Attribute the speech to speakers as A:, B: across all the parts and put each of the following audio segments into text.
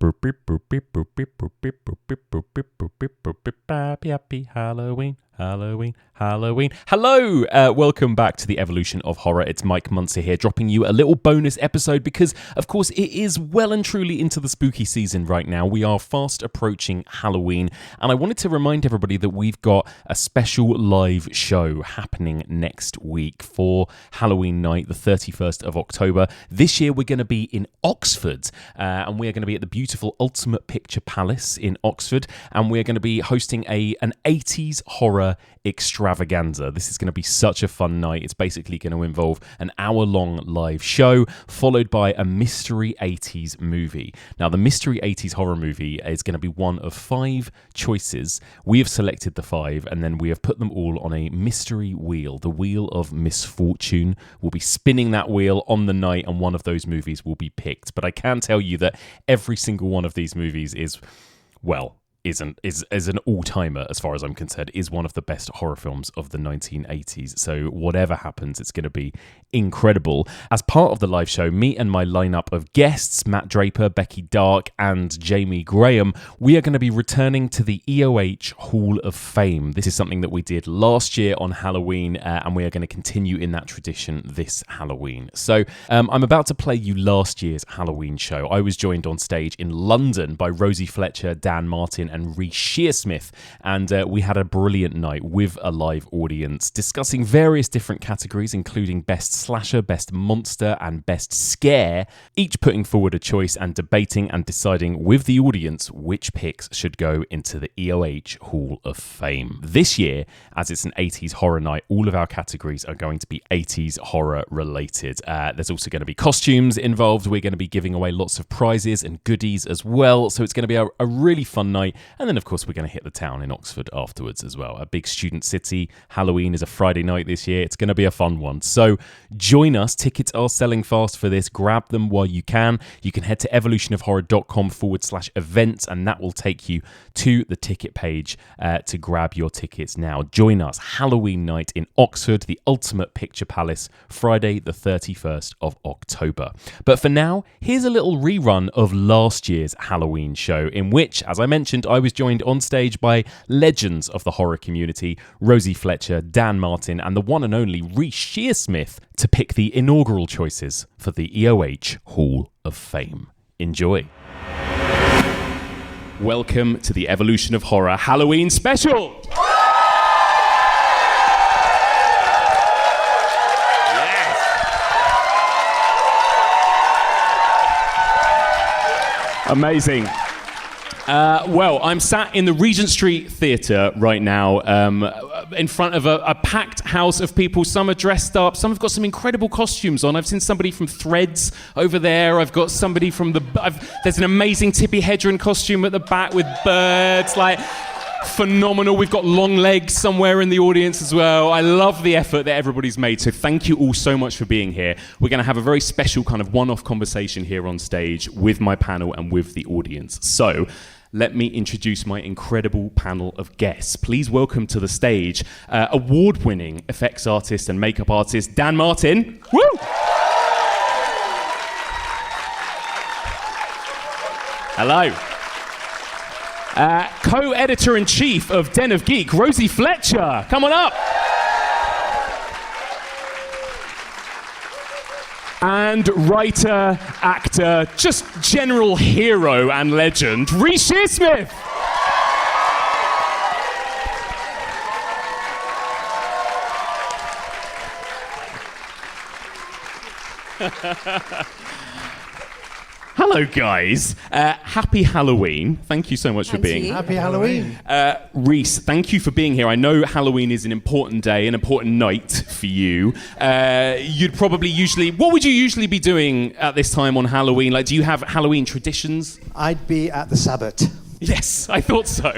A: Happy Halloween, Halloween, Halloween. Hello, welcome back to the Evolution of Horror. It's Mike Munster here, dropping you a little bonus episode because, of course, it is well and truly into the spooky season right now. We are fast approaching Halloween, and I wanted to remind everybody that we've got a special live show happening next week for Halloween night, the 31st of October. This year, we're going to be in Oxford, and we are going to be at the beautiful Ultimate Picture Palace in Oxford, and we're going to be hosting an 80s horror extravaganza. This is going to be such a fun night. It's basically going to involve an hour-long live show followed by a mystery 80s movie. Now, the mystery 80s horror movie is going to be one of 5 choices. We have selected the 5, and then we have put them all on a mystery wheel. The Wheel of Misfortune. We'll be spinning that wheel on the night, and one of those movies will be picked. But I can tell you that every single one of these movies is an all-timer, as far as I'm concerned, is one of the best horror films of the 1980s. So whatever happens, it's going to be incredible. As part of the live show, me and my lineup of guests, Matt Draper, Becky Dark, and Jamie Graham, we are going to be returning to the EOH Hall of Fame. This is something that we did last year on Halloween, and we are going to continue in that tradition this Halloween. So I'm about to play you last year's Halloween show. I was joined on stage in London by Rosie, Fletcher, Dan Martin, and Reece Shearsmith, and we had a brilliant night with a live audience discussing various different categories, including Best Slasher, Best Monster, and Best Scare, each putting forward a choice and debating and deciding with the audience which picks should go into the EOH Hall of Fame. This year, as it's an 80s horror night, all of our categories are going to be 80s horror related. There's also going to be costumes involved. We're going to be giving away lots of prizes and goodies as well, so it's going to be a really fun night. And then, of course, we're going to hit the town in Oxford afterwards as well. A big student city. Halloween is a Friday night this year. It's going to be a fun one. So join us. Tickets are selling fast for this. Grab them while you can. You can head to evolutionofhorror.com/events, and that will take you to the ticket page to grab your tickets now. Join us. Halloween night in Oxford, the Ultimate Picture Palace, Friday the 31st of October. But for now, here's a little rerun of last year's Halloween show, in which, as I mentioned, I was joined on stage by legends of the horror community, Rosie Fletcher, Dan Martin, and the one and only Reece Shearsmith to pick the inaugural choices for the EOH Hall of Fame. Enjoy. Welcome to the Evolution of Horror Halloween special. Yes. Amazing. Well, I'm sat in the Regent Street Theatre right now in front of a packed house of people. Some are dressed up. Some have got some incredible costumes on. I've seen somebody from Threads over there. I've got somebody from there's an amazing Tippi Hedren costume at the back with birds. Phenomenal. We've got long legs somewhere in the audience as well. I love the effort that everybody's made. So thank you all so much for being here. We're going to have a very special kind of one-off conversation here on stage with my panel and with the audience. So let me introduce my incredible panel of guests. Please welcome to the stage award-winning effects artist and makeup artist Dan Martin. Woo! Hello. Co-editor-in-chief of Den of Geek, Rosie Fletcher. Come on up. And writer, actor, just general hero and legend, Reece Shearsmith. Hello, guys. Happy Halloween. Thank you so much for being here.
B: Happy Halloween.
A: Reece, thank you for being here. I know Halloween is an important day, an important night for you. What would you usually be doing at this time on Halloween? Do you have Halloween traditions?
B: I'd be at the Sabbath.
A: Yes, I thought so.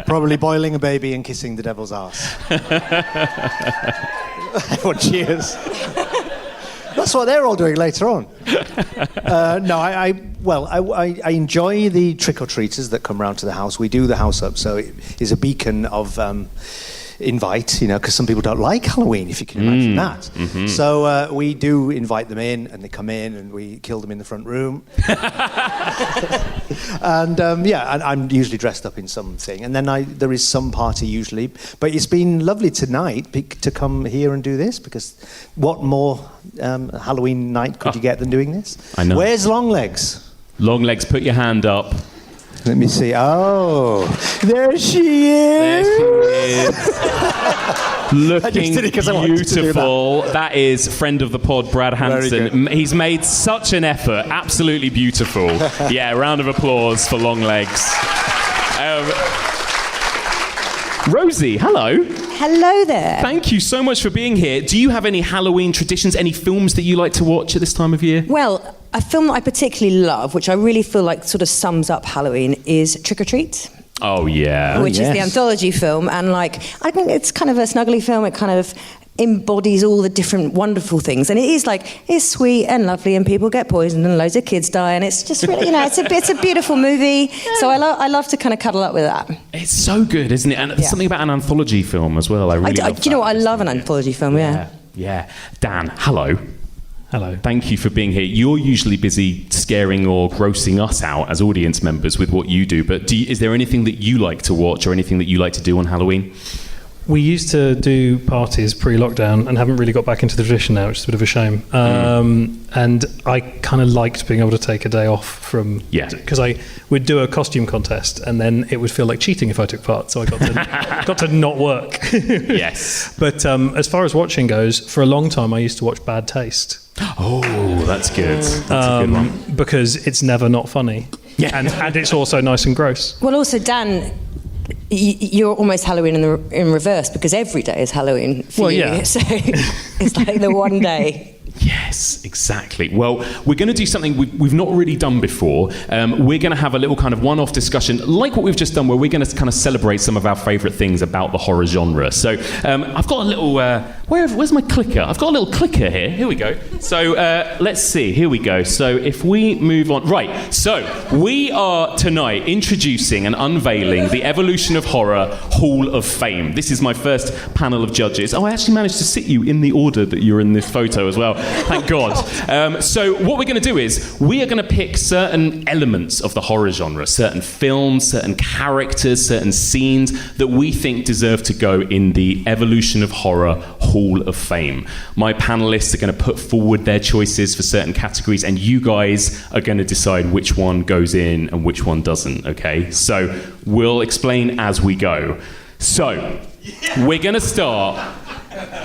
B: Probably boiling a baby and kissing the devil's arse. Everyone cheers. That's what they're all doing later on. I enjoy the trick-or-treaters that come round to the house. We do the house up, so it is a beacon of invite, because some people don't like Halloween, if you can imagine that. Mm-hmm. So we do invite them in, and they come in, and we kill them in the front room. And and I'm usually dressed up in something. And then there is some party usually. But it's been lovely tonight to come here and do this, because what more Halloween night could you get than doing this?
A: I know.
B: Where's Longlegs?
A: Longlegs, put your hand up.
B: Let me see. Oh, there she is.
A: There she is. Looking beautiful. That is friend of the pod, Brad Hansen. He's made such an effort. Absolutely beautiful. Yeah, round of applause for Longlegs. Rosie, hello.
C: Hello there.
A: Thank you so much for being here. Do you have any Halloween traditions, any films that you like to watch at this time of year?
C: Well, a film that I particularly love, which I really feel like sort of sums up Halloween, is Trick or Treat.
A: Oh, yeah.
C: Which is the anthology film. And I think it's kind of a snuggly film. It kind of embodies all the different wonderful things. And it's sweet and lovely, and people get poisoned and loads of kids die. And it's just really, it's a beautiful movie. So I love to kind of cuddle up with that.
A: It's so good, isn't it? And there's something about an anthology film as well. I really love that.
C: Do you know what? I love an anthology film,
A: Yeah. Dan, hello.
D: Hello.
A: Thank you for being here. You're usually busy scaring or grossing us out as audience members with what you do, but is there anything that you like to watch or anything that you like to do on Halloween?
D: We used to do parties pre-lockdown and haven't really got back into the tradition now, which is a bit of a shame. And I kind of liked being able to take a day off from...
A: Yeah.
D: Because I would do a costume contest and then it would feel like cheating if I took part, so I got to not work.
A: Yes.
D: But as far as watching goes, for a long time I used to watch Bad Taste.
A: Oh, that's good. That's a good one.
D: Because it's never not funny.
A: Yeah.
D: And it's also nice and gross.
C: Well, also, Dan... You're almost Halloween in reverse, because every day is Halloween for you.
D: Yeah.
C: So it's like the one day.
A: Yes, exactly. Well, we're going to do something we've not really done before. We're going to have a little kind of one-off discussion, like what we've just done, where we're going to kind of celebrate some of our favourite things about the horror genre. So I've got a little... where's my clicker? I've got a little clicker here. Here we go. So let's see. Here we go. So if we move on... Right. So we are tonight introducing and unveiling the Evolution of Horror Hall of Fame. This is my first panel of judges. Oh, I actually managed to sit you in the order that you're in this photo as well. Thank God. So what we're going to do is we are going to pick certain elements of the horror genre, certain films, certain characters, certain scenes that we think deserve to go in the Evolution of Horror Hall of Fame. My panelists are going to put forward their choices for certain categories, and you guys are going to decide which one goes in and which one doesn't, okay? So we'll explain as we go. So we're going to start.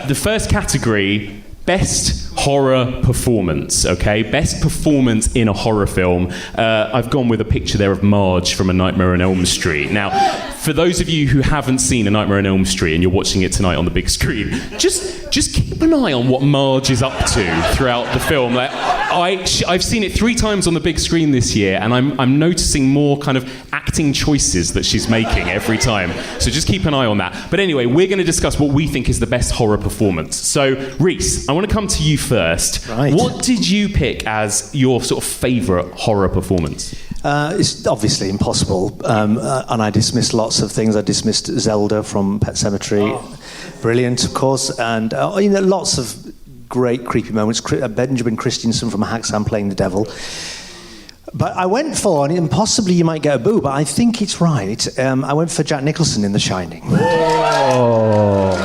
A: The first category... Best horror performance, okay? Best performance in a horror film. I've gone with a picture there of Marge from A Nightmare on Elm Street. Now, for those of you who haven't seen A Nightmare on Elm Street and you're watching it tonight on the big screen, just keep an eye on what Marge is up to throughout the film. Like, I've seen it 3 times on the big screen this year, and I'm noticing more kind of acting choices that she's making every time. So just keep an eye on that. But anyway, we're going to discuss what we think is the best horror performance. So, Reece, I want to come to you first.
B: Right.
A: What did you pick as your sort of favourite horror performance?
B: It's obviously impossible, and I dismissed lots of things. I dismissed Zelda from Pet Sematary. Brilliant, of course, and lots of great creepy moments. Benjamin Christensen from Haxan playing the devil. But I went for, and possibly you might get a boo, but I think it's right. I went for Jack Nicholson in The Shining.
A: Oh.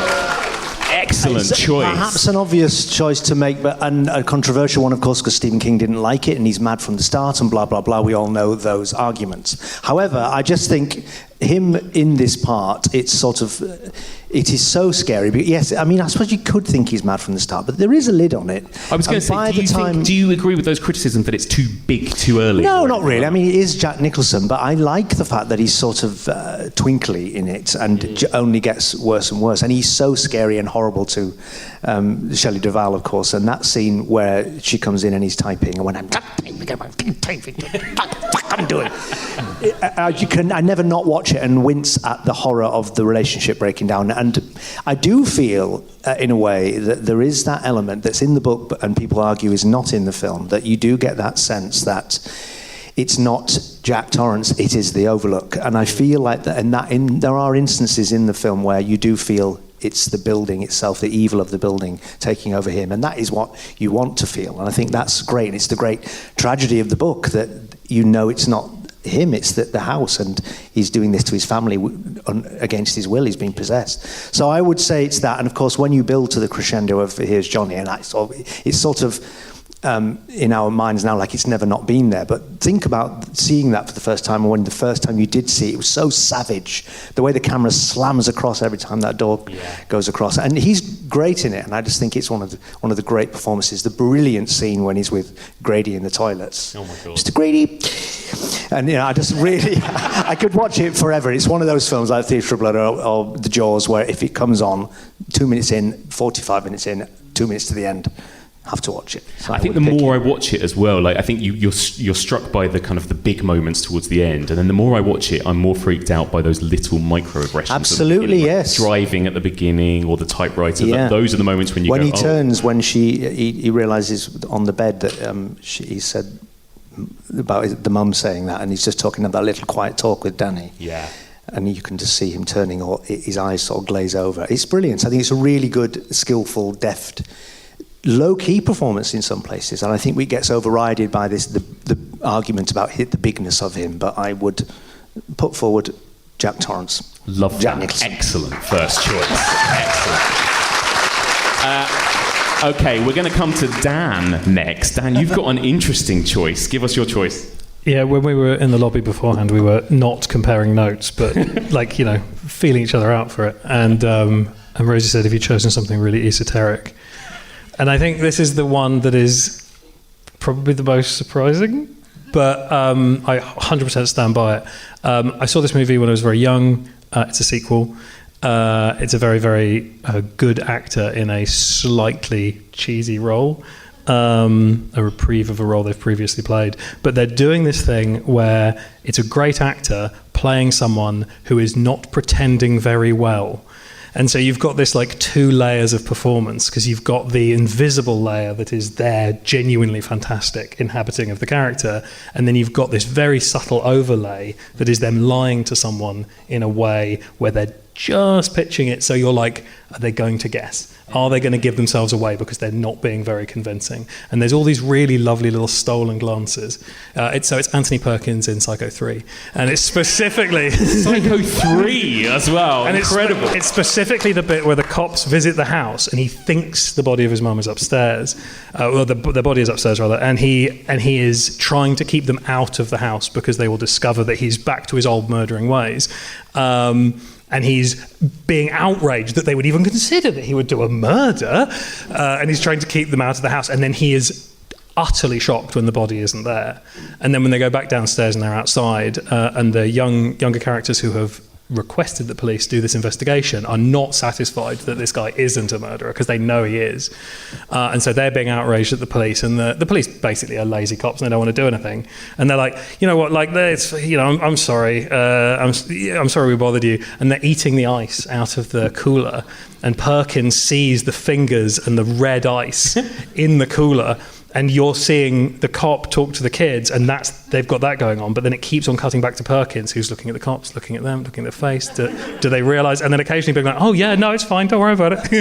A: Excellent choice.
B: Perhaps an obvious choice to make, and a controversial one, of course, because Stephen King didn't like it and he's mad from the start and blah, blah, blah. We all know those arguments. However, I just think him in this part, it is so scary. But yes, I mean, I suppose you could think he's mad from the start, but there is a lid on it.
A: I was going to say, do you agree with those criticisms that it's too big too early?
B: No, not really. I mean, it is Jack Nicholson, but I like the fact that he's sort of twinkly in it and only gets worse and worse. And he's so scary and horrible to Shelley Duvall, of course. And that scene where she comes in and he's typing, and when I'm typing, I'm doing. I never not watch it and wince at the horror of the relationship breaking down. And I do feel, in a way, that there is that element that's in the book and people argue is not in the film, that you do get that sense that it's not Jack Torrance, it is the Overlook. And I feel like that, there are instances in the film where you do feel it's the building itself, the evil of the building taking over him. And that is what you want to feel. And I think that's great. And it's the great tragedy of the book that it's not him, it's the house, and he's doing this to his family against his will. He's being possessed. So I would say it's that, and of course when you build to the crescendo of here's Johnny, and it's sort of in our minds now like it's never not been there, but think about seeing that for the first time, and when the first time you did see it, it was so savage, the way the camera slams across every time that door goes across, and he's great in it, and I just think it's one of the great performances. The brilliant scene when he's with Grady in the toilets.
A: Oh my God.
B: Mr. Grady. And I just really, I could watch it forever. It's one of those films like Theatre of Blood or The Jaws, where if it comes on 2 minutes in, 45 minutes in, 2 minutes to the end, have to watch it. So
A: I think the more I watch it as well, like I think you're struck by the kind of the big moments towards the end, and then the more I watch it, I'm more freaked out by those little microaggressions.
B: Absolutely, yes.
A: Like driving at the beginning or the typewriter. Those are the moments when you
B: he turns, when he realises on the bed that he said about the mum saying that, and he's just talking about that little quiet talk with Danny.
A: Yeah.
B: And you can just see him turning, or his eyes sort of glaze over. It's brilliant. I think it's a really good, skillful, deft, low-key performance in some places, and I think it gets overridden by the argument about the bigness of him, but I would put forward Jack Torrance.
A: Love
B: Jack
A: that.
B: Nicholson.
A: Excellent first choice. Excellent. Okay, we're going to come to Dan next. Dan, you've got an interesting choice. Give us your choice.
D: Yeah, when we were in the lobby beforehand, we were not comparing notes, but feeling each other out for it. And Rosie said, have you chosen something really esoteric? And I think this is the one that is probably the most surprising, but I 100% stand by it. I saw this movie when I was very young. It's a sequel. It's a very, very good actor in a slightly cheesy role, a reprieve of a role they've previously played. But they're doing this thing where it's a great actor playing someone who is not pretending very well. And so you've got this like two layers of performance, because you've got the invisible layer that is there, genuinely fantastic, inhabiting of the character, and then you've got this very subtle overlay that is them lying to someone in a way where they're just pitching it, so you're like, are they going to guess? Are they going to give themselves away because they're not being very convincing? And there's all these really lovely little stolen glances. It's Anthony Perkins in Psycho 3, and it's specifically
A: Psycho 3 as well.
D: And
A: incredible.
D: It's specifically the bit where the cops visit the house, and he thinks the body of his mum is upstairs. The body is upstairs rather, and he is trying to keep them out of the house because they will discover that he's back to his old murdering ways. And he's being outraged that they would even consider that he would do a murder, and he's trying to keep them out of the house, and then he is utterly shocked when the body isn't there. And then when they go back downstairs and they're outside, and the younger characters who have requested the police do this investigation are not satisfied that this guy isn't a murderer, because they know he is, and so they're being outraged at the police, and the police basically are lazy cops and they don't want to do anything, and they're like, you know what, like, it's, I'm sorry, I'm sorry we bothered you, and they're eating the ice out of the cooler, and Perkins sees the fingers and the red ice in the cooler. And you're seeing the cop talk to the kids, and they've got that going on. But then it keeps on cutting back to Perkins, who's looking at the cops, looking at them, looking at their face. Do they realise? And then occasionally being like, "Oh yeah, no, it's fine. Don't worry about it."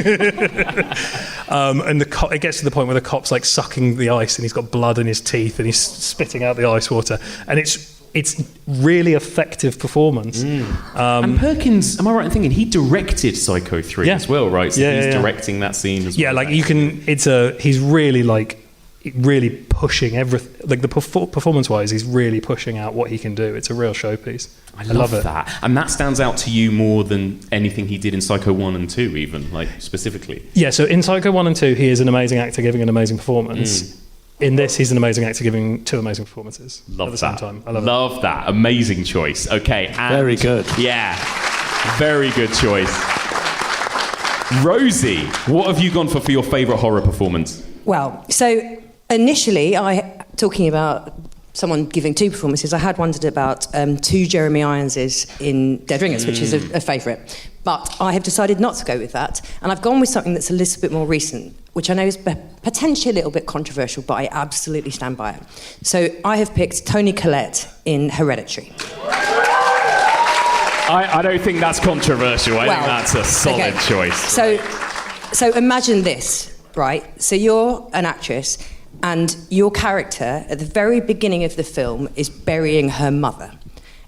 D: And it gets to the point where the cop's like sucking the ice, and he's got blood in his teeth, and he's spitting out the ice water, and it's really effective performance.
A: And Perkins, am I right in thinking he directed Psycho 3 as well, right? So he's directing that scene as well.
D: Yeah, like you can. He's really pushing everything, like the performance-wise, he's really pushing out what he can do. It's a real showpiece. I love it.
A: That. And that stands out to you more than anything he did in Psycho 1 and 2 even, like, specifically?
D: Yeah, so in Psycho 1 and 2, he is an amazing actor giving an amazing performance. In this, he's an amazing actor giving two amazing performances at the same time. I love
A: that. Amazing choice. Okay. And
B: very good.
A: Yeah. Very good choice. Rosie, what have you gone for your favourite horror performance?
C: Well, so initially, talking about someone giving two performances, I had wondered about two Jeremy Ironses in Dead Ringers, which is a favourite. But I have decided not to go with that, and I've gone with something that's a little bit more recent, which I know is potentially a little bit controversial, but I absolutely stand by it. So I have picked Toni Collette in Hereditary.
A: I don't think that's controversial. I think that's a solid choice.
C: So imagine this, right? So you're an actress, And your character, at the very beginning of the film, is burying her mother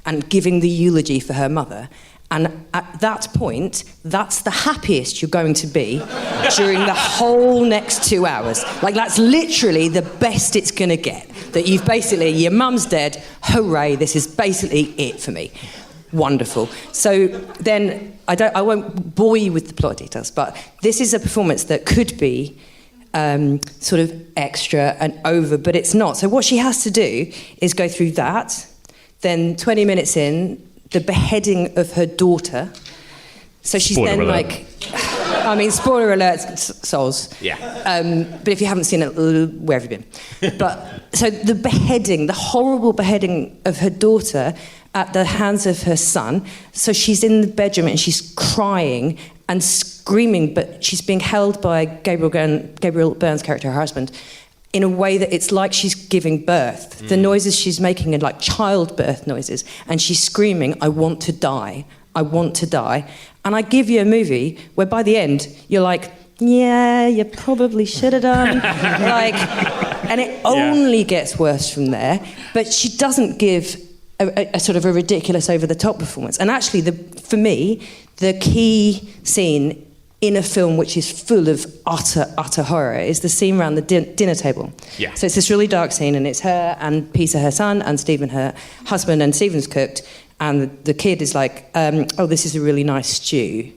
C: and giving the eulogy for her mother. And at that point, that's the happiest you're going to be during the whole next 2 hours. Like, that's literally the best it's going to get. That you've basically, your mum's dead, hooray, this is basically it for me. Wonderful. So then, I won't bore you with the plot details, but this is a performance that could be sort of extra and over, but it's not. So what she has to do is go through that, then 20 minutes in, the beheading of her daughter. So she's
A: Spoiler
C: then
A: alert.
C: like, I mean, spoiler alert, soz.
A: Yeah.
C: But if you haven't seen it, where have you been? But so the beheading, the horrible beheading of her daughter at the hands of her son. So she's in the bedroom and she's crying and screaming, but she's being held by Gabriel Byrne's character, her husband, in a way that it's like she's giving birth. The noises she's making are like childbirth noises, and she's screaming, I want to die, I want to die. And I give you a movie where by the end, you're like, yeah, you probably should have done. And it only gets worse from there, but she doesn't give a sort of a ridiculous over-the-top performance. And actually, for me, the key scene in a film which is full of utter horror is the scene around the dinner table.
A: Yeah.
C: So it's this really dark scene, and it's her and Peter, her son, and Stephen, her husband, and Stephen's cooked, and the kid is like, oh, this is a really nice stew.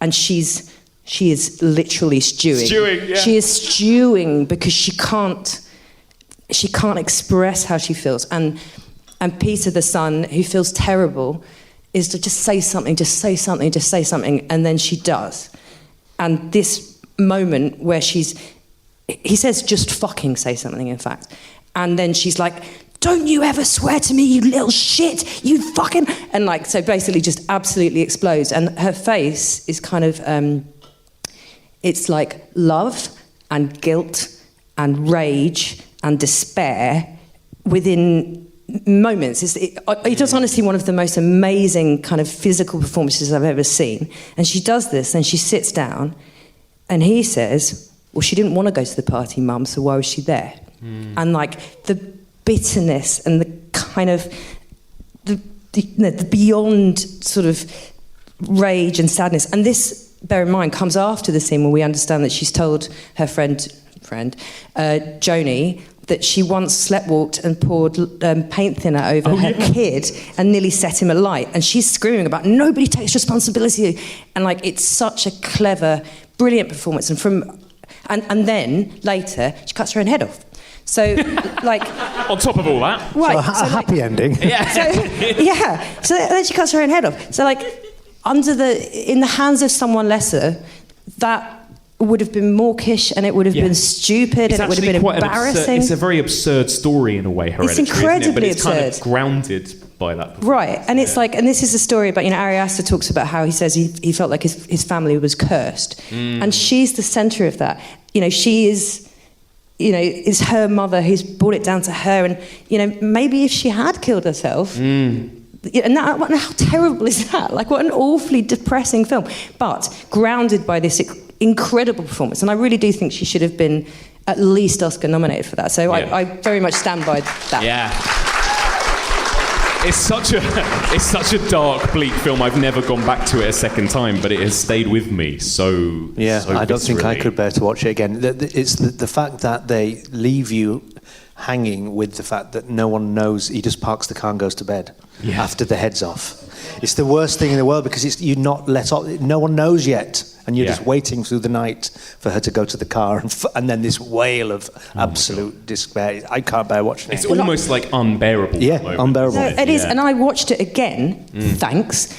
C: And she is literally stewing.
A: Stewing, yeah.
C: She is stewing because she can't express how she feels. And Peter, the son, who feels terrible, is to just say something, and then she does. And this moment where he says, just fucking say something, in fact. And then she's like, don't you ever swear to me, you little shit, you fucking... And like, so basically just absolutely explodes. And her face is kind of, it's like love and guilt and rage and despair within moments. It is honestly one of the most amazing kind of physical performances I've ever seen. And she does this, and she sits down, and he says, well, she didn't want to go to the party, Mum, so why was she there? And like the bitterness and the kind of the beyond sort of rage and sadness. And this, bear in mind, comes after the scene where we understand that she's told her friend Joni, that she once sleptwalked and poured paint thinner over her kid and nearly set him alight. And she's screaming about, nobody takes responsibility. And like, it's such a clever, brilliant performance. And then later, she cuts her own head off. So, like...
A: On top of all that.
C: Right.
B: So a happy ending.
A: Yeah.
C: So then she cuts her own head off. So like, in the hands of someone lesser, that would have been mawkish, and it would have been stupid, and it would have been embarrassing.
A: It's a very absurd story in a way, Hereditary.
C: It's incredibly
A: isn't it? But it's
C: absurd.
A: kind of grounded by that performance.
C: Right, and it's like, and this is a story about, Ari Aster talks about how he says he felt like his family was cursed, and she's the centre of that. She is, it's her mother who's brought it down to her, and maybe if she had killed herself. And how terrible is that? Like, what an awfully depressing film, but grounded by this incredible performance. And I really do think she should have been at least Oscar nominated for that. So I very much stand by that.
A: Yeah. It's such a dark, bleak film. I've never gone back to it a second time, but it has stayed with me so.
B: Yeah,
A: so
B: I don't think I
A: viscerally.
B: could bear to watch it again. It's the fact that they leave you hanging with the fact that no one knows. He just parks the car and goes to bed after the head's off. It's the worst thing in the world because you're not let off. No one knows yet, and you're just waiting through the night for her to go to the car, and then this wail of absolute despair. I can't bear watching it.
A: It's almost like unbearable.
B: Yeah,
A: at the moment.
B: unbearable.
C: No, it is, and I watched it again. Thanks,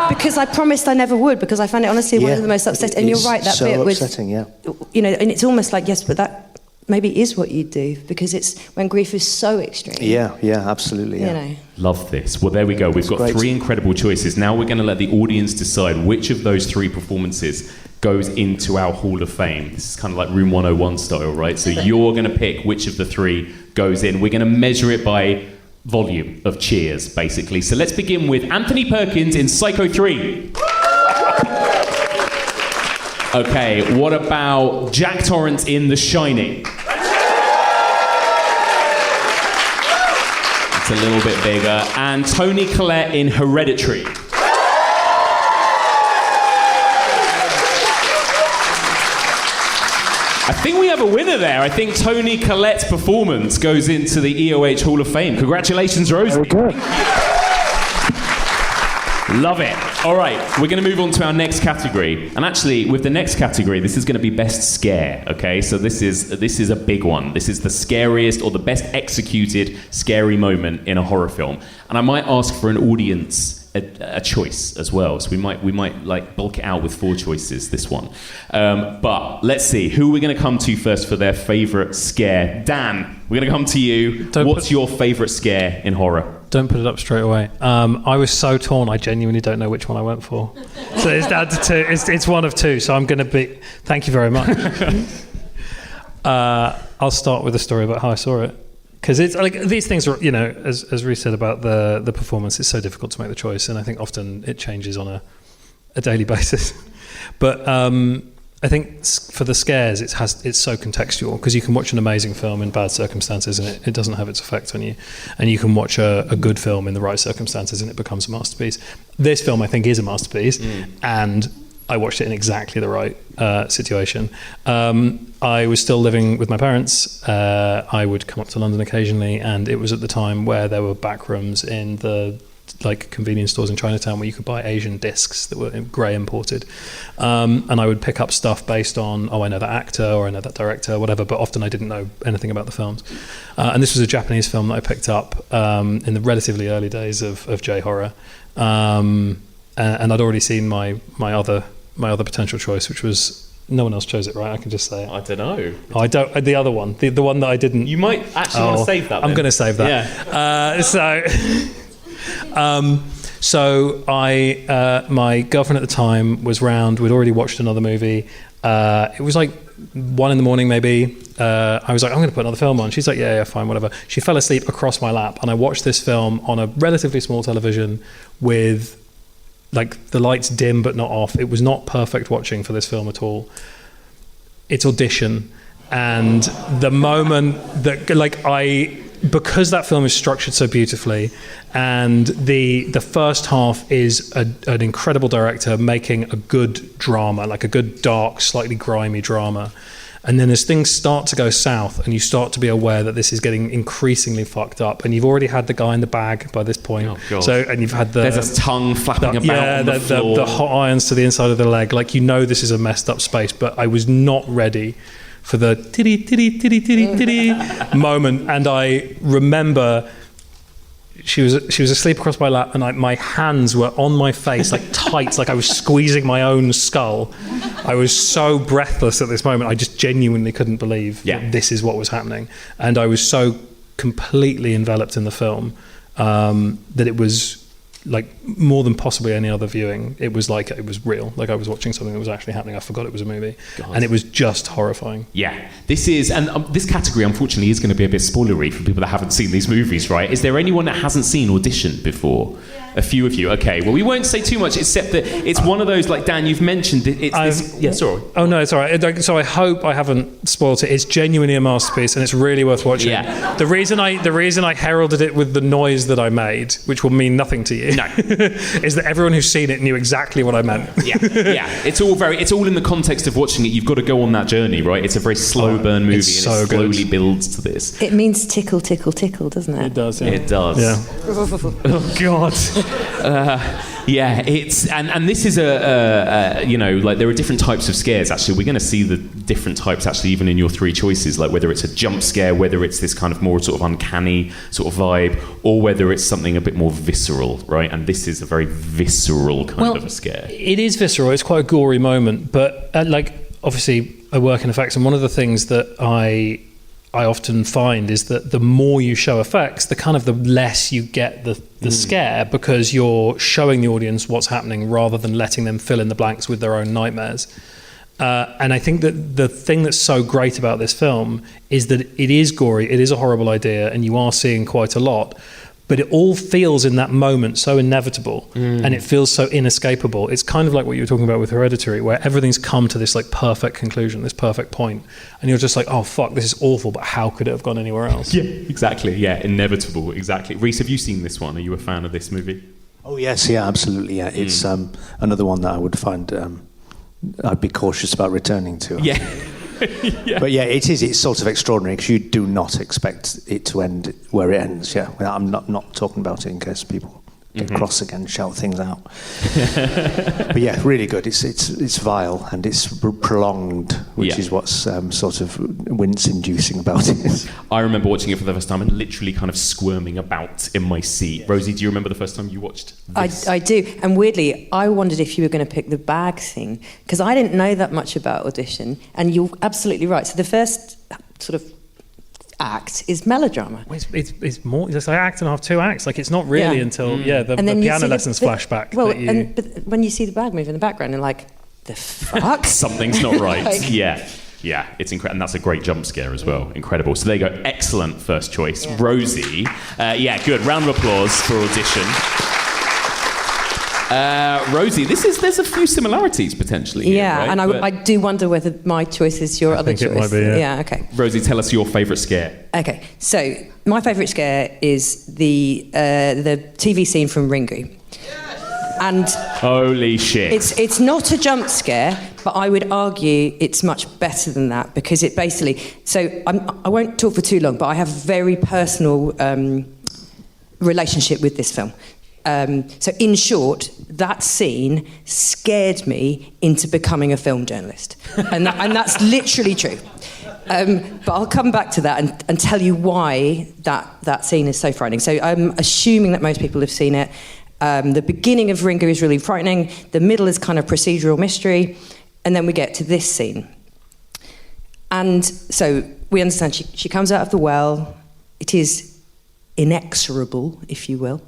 C: because I promised I never would, because I found it honestly one of the most upsetting. And you're right, that
B: so
C: bit was
B: upsetting. Yeah,
C: and it's almost like yes, but that maybe is what you do, because it's when grief is so extreme.
B: Yeah, absolutely. Yeah.
A: Love this. Well, there we go. We've got
B: great.
A: 3 incredible choices. Now we're going to let the audience decide which of those 3 performances goes into our Hall of Fame. This is kind of like Room 101 style, right? So you're going to pick which of the 3 goes in. We're going to measure it by volume of cheers, basically. So let's begin with Anthony Perkins in Psycho 3. Okay, what about Jack Torrance in The Shining? It's a little bit bigger. And Toni Collette in Hereditary. I think we have a winner there. I think Toni Collette's performance goes into the EOH Hall of Fame. Congratulations, Rosie.
B: Very good.
A: Love it. All right, we're going to move on to our next category. And actually, with the next category, this is going to be best scare, okay? So this is a big one. This is the scariest or the best executed scary moment in a horror film. And I might ask for an audience a choice as well. So we might like bulk it out with 4 choices, this one. But let's see, who we're going to come to first for their favourite scare. Dan, we're going to come to you. What's your favourite scare in horror?
D: Don't put it up straight away. I was so torn, I genuinely don't know which one I went for. So it's down to 2. It's one of 2, so I'm going to be... Thank you very much. I'll start with a story about how I saw it. Because it's like these things are, you know, as Reece said about the performance, it's so difficult to make the choice, and I think often it changes on a daily basis. But I think for the scares, it's so contextual, because you can watch an amazing film in bad circumstances and it doesn't have its effect on you, and you can watch a good film in the right circumstances and it becomes a masterpiece. This film, I think, is a masterpiece, and I watched it in exactly the right situation. I was still living with my parents. I would come up to London occasionally, and it was at the time where there were back rooms in the convenience stores in Chinatown where you could buy Asian discs that were grey imported. And I would pick up stuff based on, I know that actor or I know that director, whatever, but often I didn't know anything about the films. And this was a Japanese film that I picked up in the relatively early days of J-horror. And I'd already seen my other potential choice, which was... No one else chose it, right? I can just say it.
A: I don't know.
D: Oh, I don't. The other one, the one that I didn't.
A: You might actually want to save that.
D: I'm going to save that.
A: Yeah.
D: So my girlfriend at the time was round. We'd already watched another movie. It was like 1 a.m, maybe. I was like, I'm going to put another film on. She's like, yeah, fine, whatever. She fell asleep across my lap, and I watched this film on a relatively small television with like the lights dim but not off. It was not perfect watching for this film at all. It's Audition, and the moment that because that film is structured so beautifully, and the first half is an incredible director making a good drama, like a good dark, slightly grimy drama. And then as things start to go south and you start to be aware that this is getting increasingly fucked up, and you've already had the guy in the bag by this point. Oh, God. So, and you've had
A: there's a tongue flapping about on the floor.
D: The hot irons to the inside of the leg. Like, you know this is a messed up space, but I was not ready for the titty, titty, titty, titty, titty moment. And I remember she was asleep across my lap, and my hands were on my face, like tight, like I was squeezing my own skull. I was so breathless at this moment. I just genuinely couldn't believe that this is what was happening. And I was so completely enveloped in the film that it was like more than possibly any other viewing. It was like it was real. Like I was watching something that was actually happening. I forgot it was a movie. God. And it was just horrifying. Yeah.
A: This category, unfortunately, is going to be a bit spoilery for people that haven't seen these movies, right? Is there anyone that hasn't seen Audition before? A few of you. Okay. Well, we won't say too much, except that it's one of those, like, Dan, you've mentioned it. Sorry.
D: Oh, no, it's all right. So I hope I haven't spoiled it. It's genuinely a masterpiece, and it's really worth watching. Yeah. The reason I heralded it with the noise that I made, which will mean nothing to you, is that everyone who's seen it knew exactly what I meant. Yeah. It's all in the context of watching it. You've got to go on that journey, right? It's a very slow burn movie, and it slowly builds to this.
C: It means tickle, tickle, tickle, doesn't it?
D: It does. Yeah.
A: It does.
D: Yeah.
A: Oh God. It's and this is there are different types of scares. Actually, we're going to see the different types actually even in your 3 choices, like whether it's a jump scare, whether it's this kind of more sort of uncanny sort of vibe, or whether it's something a bit more visceral, right? And this is a very visceral kind of a scare.
D: It is visceral. It's quite a gory moment, but obviously I work in effects, and one of the things that I often find is that the more you show effects, the less you get the scare, because you're showing the audience what's happening rather than letting them fill in the blanks with their own nightmares. And I think that the thing that's so great about this film is that it is gory, it is a horrible idea, and you are seeing quite a lot, but it all feels in that moment so inevitable, and it feels so inescapable. It's kind of like what you were talking about with Hereditary, where everything's come to this like perfect conclusion, this perfect point, and you're just like, oh fuck, this is awful, but how could it have gone anywhere else?
A: Yeah, exactly. Yeah, inevitable. Exactly. Reece, have you seen this one? Are you a fan of this movie?
B: Oh yes, yeah, absolutely. Yeah, it's another one that I would find I'd be cautious about returning to.
A: Yeah. Yeah.
B: But yeah, it's sort of extraordinary because you do not expect it to end where it ends. Yeah, well, I'm not talking about it in case people get cross again, shout things out. But yeah, really good. It's vile and it's prolonged, which is what's sort of wince-inducing about it.
A: I remember watching it for the first time and literally kind of squirming about in my seat. Rosie, do you remember the first time you watched this?
C: I do. And weirdly, I wondered if you were going to pick the bag scene, because I didn't know that much about Audition, and you're absolutely right. So the first sort of act is melodrama.
D: It's more, it's like act and a half, 2 acts. Like it's not really until the piano lessons flashback.
C: Well, but when you see the bag move in the background, you're like, the fuck?
A: Something's not right.
C: Like,
A: yeah, it's incredible, and that's a great jump scare as well. Incredible. So there you go. Excellent first choice, Rosie. Good. Round of applause for Audition. Rosie, there's a few similarities potentially here, right?
C: And I do wonder whether my choice is your other choice.
D: It might be, yeah.
C: Okay.
A: Rosie, tell us your favourite scare.
C: Okay, so my favourite scare is the TV scene from Ringu. And
A: holy shit.
C: It's not a jump scare, but I would argue it's much better than that, because it basically... So I won't talk for too long, but I have a very personal relationship with this film. So in short, that scene scared me into becoming a film journalist. And that's literally true. But I'll come back to that and tell you why that scene is so frightening. So I'm assuming that most people have seen it. The beginning of Ringu is really frightening. The middle is kind of procedural mystery. And then we get to this scene. And so we understand she comes out of the well. It is inexorable, if you will.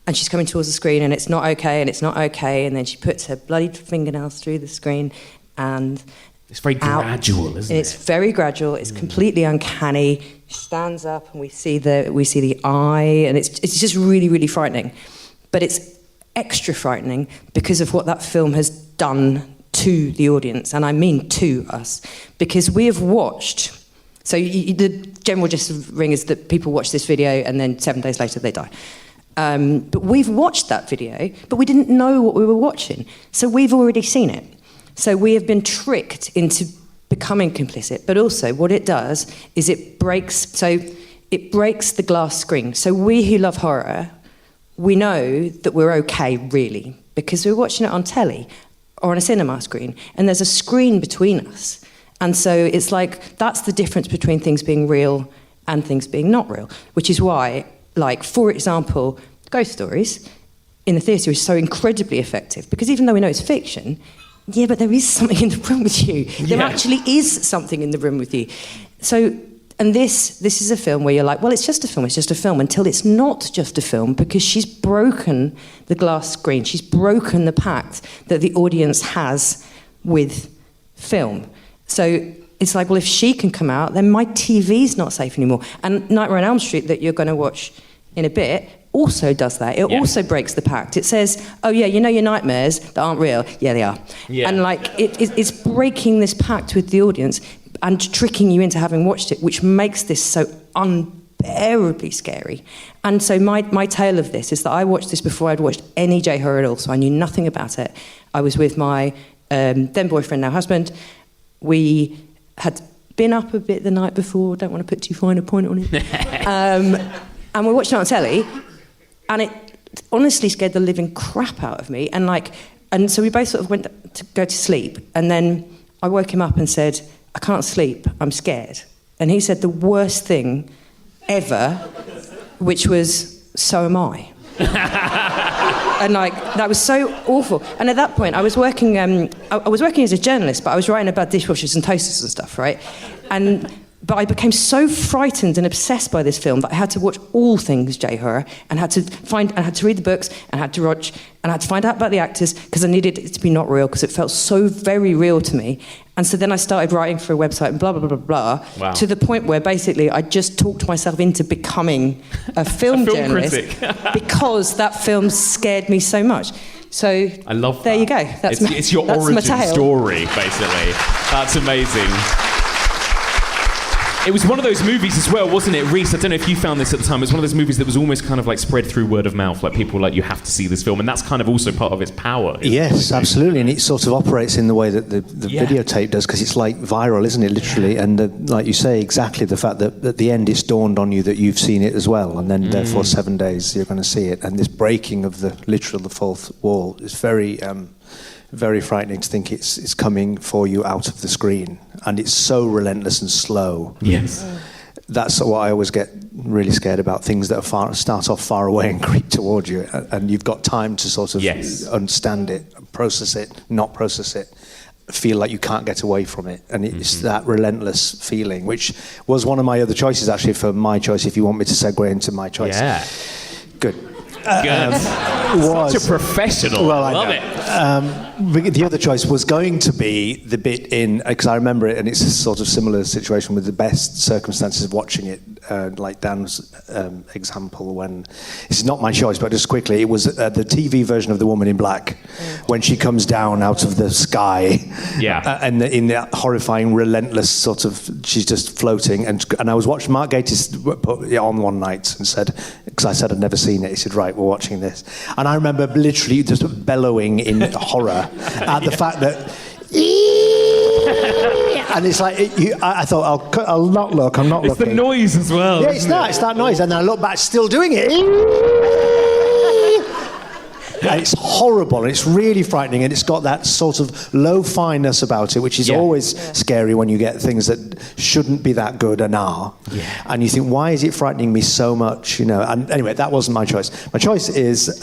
C: And she's coming towards the screen, and it's not okay, and it's not okay. And then she puts her bloody fingernails through the screen, and
A: it's very gradual, isn't it?
C: It's very gradual. It's completely uncanny. She stands up, and we see the eye, and it's just really, really frightening. But it's extra frightening because of what that film has done to the audience, and I mean to us, because we have watched. So the general gist of Ring is that people watch this video, and then 7 days later they die. But we've watched that video, but we didn't know what we were watching. So we've already seen it. So we have been tricked into becoming complicit. But also what it does is it breaks the glass screen. So we who love horror, we know that we're okay, really, because we're watching it on telly or on a cinema screen, and there's a screen between us. And so it's like, that's the difference between things being real and things being not real, which is why... Like, for example, Ghost Stories in the theatre is so incredibly effective, because even though we know it's fiction, but there is something in the room with you. There actually is something in the room with you. So, and this is a film where you're like, well, it's just a film, until it's not just a film, because she's broken the glass screen. She's broken the pact that the audience has with film. So it's like, well, if she can come out, then my TV's not safe anymore. And Nightmare on Elm Street, that you're going to watch in a bit, also does that. It also breaks the pact. It says, oh, yeah, you know your nightmares that aren't real? Yeah, they are. Yeah. And, like, it's breaking this pact with the audience and tricking you into having watched it, which makes this so unbearably scary. And so my tale of this is that I watched this before I'd watched any J-horror at all, so I knew nothing about it. I was with my then boyfriend, now husband. We had been up a bit the night before, don't want to put too fine a point on it. And we're watching it on telly, and it honestly scared the living crap out of me. And so we both sort of went to go to sleep, and then I woke him up and said, I can't sleep, I'm scared. And he said the worst thing ever, which was, so am I. And that was so awful. And at that point, I was working as a journalist, but I was writing about dishwashers and toasters and stuff, right? And But I became so frightened and obsessed by this film that I had to watch all things J-horror and had to read the books and had to find out about the actors because I needed it to be not real because it felt so very real to me. And so then I started writing for a website and blah, blah, blah, blah, blah,
A: Wow.
C: to the point where basically I just talked myself into becoming a film journalist because that film scared me so much. So
A: I love that.
C: There you go.
A: It's your
C: that's my
A: origin
C: tale.
A: story, basically. That's amazing. It was one of those movies as well, wasn't it, Reece? I don't know if you found this at the time. It was one of those movies that was almost kind of like spread through word of mouth. Like people were like, you have to see this film. And that's kind of also part of its power.
B: Yes, absolutely. And it sort of operates in the way that the videotape does, because it's like viral, isn't it, literally? And like you say, exactly the fact that at the end it's dawned on you that you've seen it as well. And then therefore 7 days you're going to see it. And this breaking of the fourth wall is very... very frightening to think it's coming for you out of the screen, and it's so relentless and slow.
A: Yes.
B: That's what I always get really scared about, things that start off far away and creep towards you, and you've got time to sort of understand it, process it, not process it, feel like you can't get away from it, and it's that relentless feeling, which was one of my other choices actually for my choice, if you want me to segue into my choice.
A: Yeah.
B: Good.
A: Such a professional.
B: Well, I
A: love
B: know. The other choice was going to be the bit in, because I remember it, and it's a sort of similar situation with the best circumstances of watching it, like Dan's example when, it's not my choice, but just quickly, it was the TV version of The Woman in Black, when she comes down out of the sky, and in that horrifying, relentless sort of, she's just floating, and I was watching, Mark Gatiss put it on one night and said, because I said I'd never seen it, he said, right, we're watching this. And I remember literally just bellowing in horror at the fact that... and it's like, I thought, I'll not look, I'm not looking.
A: It's the noise as well.
B: Yeah, it's that noise. And then I look back, still doing it. And it's horrible, and it's really frightening, and it's got that sort of lo-fi-ness about it, which is always scary when you get things that shouldn't be that good and are. Yeah. And you think, why is it frightening me so much? You know. And anyway, that wasn't my choice. My choice is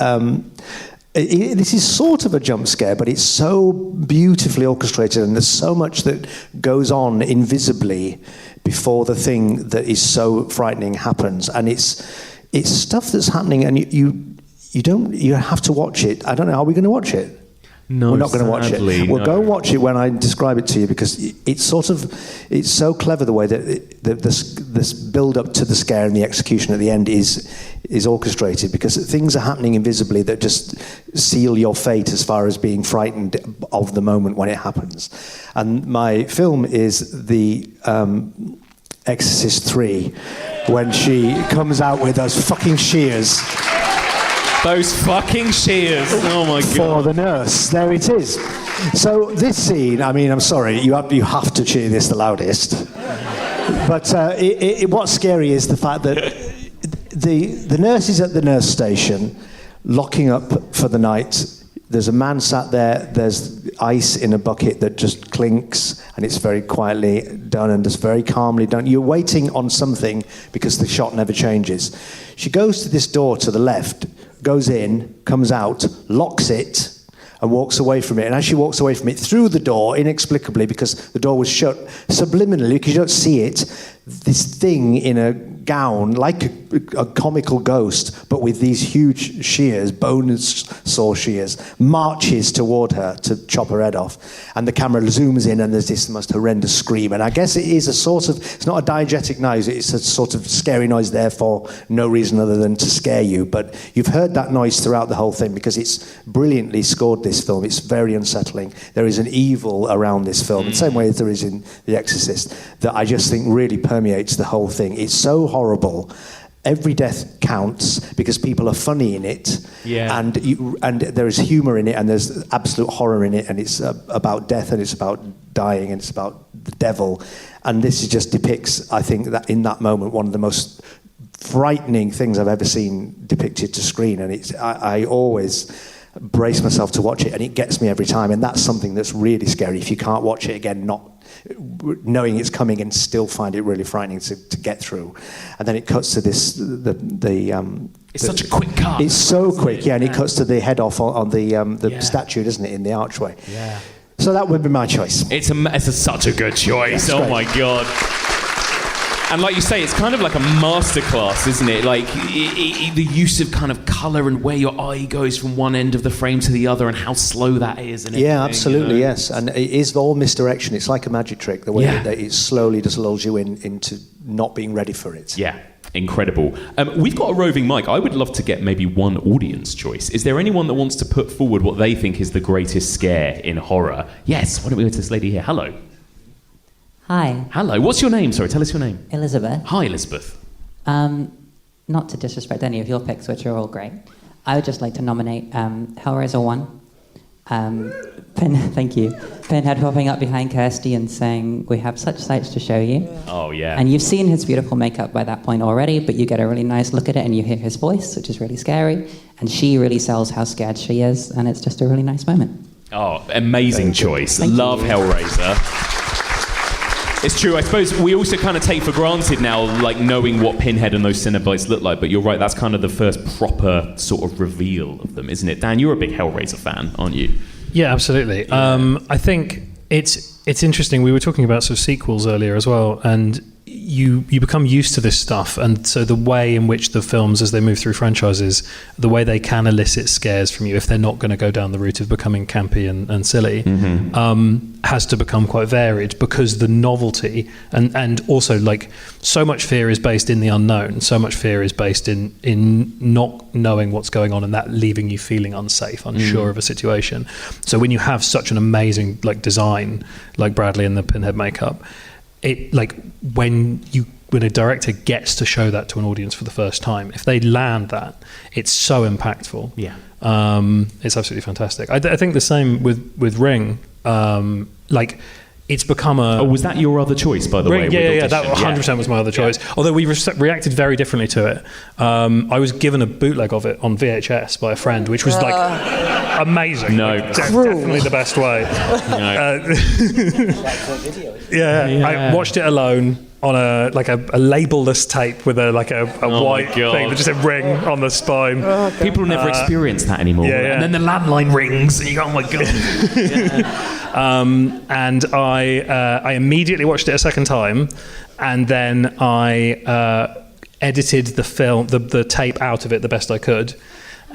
B: this is sort of a jump scare, but it's so beautifully orchestrated, and there's so much that goes on invisibly before the thing that is so frightening happens, and it's stuff that's happening, and you have to watch it. I don't know, are we going to watch it?
A: No,
B: we're not going to watch it. We'll go and watch it when I describe it to you, because it's so clever the way that this build up to the scare and the execution at the end is orchestrated, because things are happening invisibly that just seal your fate as far as being frightened of the moment when it happens. And my film is the Exorcist 3, when she comes out with those fucking shears.
A: Those fucking shears. Oh my God.
B: For the nurse. There it is. So this scene, I mean, I'm sorry, you have to cheer this the loudest. But what's scary is the fact that the nurse is at the nurse station, locking up for the night. There's a man sat there, there's ice in a bucket that just clinks, and it's very quietly done and just very calmly done. You're waiting on something because the shot never changes. She goes to this door to the left, goes in, comes out, locks it, and walks away from it. And as she walks away from it, through the door, inexplicably, because the door was shut, subliminally, because you don't see it, this thing in a gown, like a comical ghost, but with these huge shears, bone saw shears, marches toward her to chop her head off. And the camera zooms in, and there's this most horrendous scream. And I guess it is a sort of, it's not a diegetic noise, it's a sort of scary noise there for no reason other than to scare you. But you've heard that noise throughout the whole thing, because it's brilliantly scored, this film. It's very unsettling. There is an evil around this film, the same way as there is in The Exorcist, that I just think really permeates the whole thing. It's so horrible. Every death counts because people are funny in it, and there is humour in it, and there's absolute horror in it, and it's about death, and it's about dying, and it's about the devil. And this just depicts, I think, that in that moment, one of the most frightening things I've ever seen depicted to screen. And I always brace myself to watch it, and it gets me every time. And that's something that's really scary if you can't watch it again, not knowing it's coming, and still find it really frightening to get through. And then it cuts to this
A: it's such a quick cut.
B: It's so quick, and it cuts to the head off on the statue, doesn't it, in the archway?
A: Yeah.
B: So that would be my choice.
A: It's such a good choice. Oh my God. And like you say, it's kind of like a masterclass, isn't it? Like the use of kind of colour and where your eye goes from one end of the frame to the other, and how slow that is. And
B: yeah, absolutely, yes. And it is all misdirection. It's like a magic trick, the way that it slowly just lulls you into not being ready for it.
A: Yeah. Incredible. We've got a roving mic. I would love to get maybe one audience choice. Is there anyone that wants to put forward what they think is the greatest scare in horror? Yes, why don't we go to this lady here? Hello.
E: Hi.
A: Hello. What's your name? Sorry, tell us your name.
E: Elizabeth.
A: Hi, Elizabeth.
E: Not to disrespect any of your picks, which are all great. I would just like to nominate Hellraiser 1. Thank you. Pinhead popping up behind Kirsty and saying, "We have such sights to show you."
A: Oh, yeah.
E: And you've seen his beautiful makeup by that point already, but you get a really nice look at it and you hear his voice, which is really scary. And she really sells how scared she is, and it's just a really nice moment.
A: Oh, amazing choice. Love Hellraiser. It's true. I suppose we also kind of take for granted now, like, knowing what Pinhead and those Cenobites look like. But you're right, that's kind of the first proper sort of reveal of them, isn't it? Dan, you're a big Hellraiser fan, aren't you?
D: Yeah, absolutely.
A: Yeah.
D: I think it's interesting. We were talking about sort of sequels earlier as well, and you become used to this stuff, and so the way in which the films, as they move through franchises, the way they can elicit scares from you, if they're not going to go down the route of becoming campy and silly, has to become quite varied, because the novelty and also, like, so much fear is based in the unknown, so much fear is based in not knowing what's going on, and that leaving you feeling unsafe, unsure of a situation. So when you have such an amazing, like, design like Bradley and the Pinhead makeup, it, like, when a director gets to show that to an audience for the first time, if they land that, it's so impactful.
A: Yeah.
D: It's absolutely fantastic. I think the same with Ring. Like, it's become a...
A: Oh, was that your other choice, by the way?
D: Yeah, that 100% was my other choice. Yeah. Although we reacted very differently to it. I was given a bootleg of it on VHS by a friend, which was like amazing.
A: No.
D: Like, definitely the best way. No. I watched it alone on a labelless tape with a white thing that just said Ring on the spine.
A: Oh, people never experience that anymore.
D: Yeah.
A: And then the landline rings and you go, oh my God.
D: And I immediately watched it a second time, and then I edited the film, the tape out of it the best I could,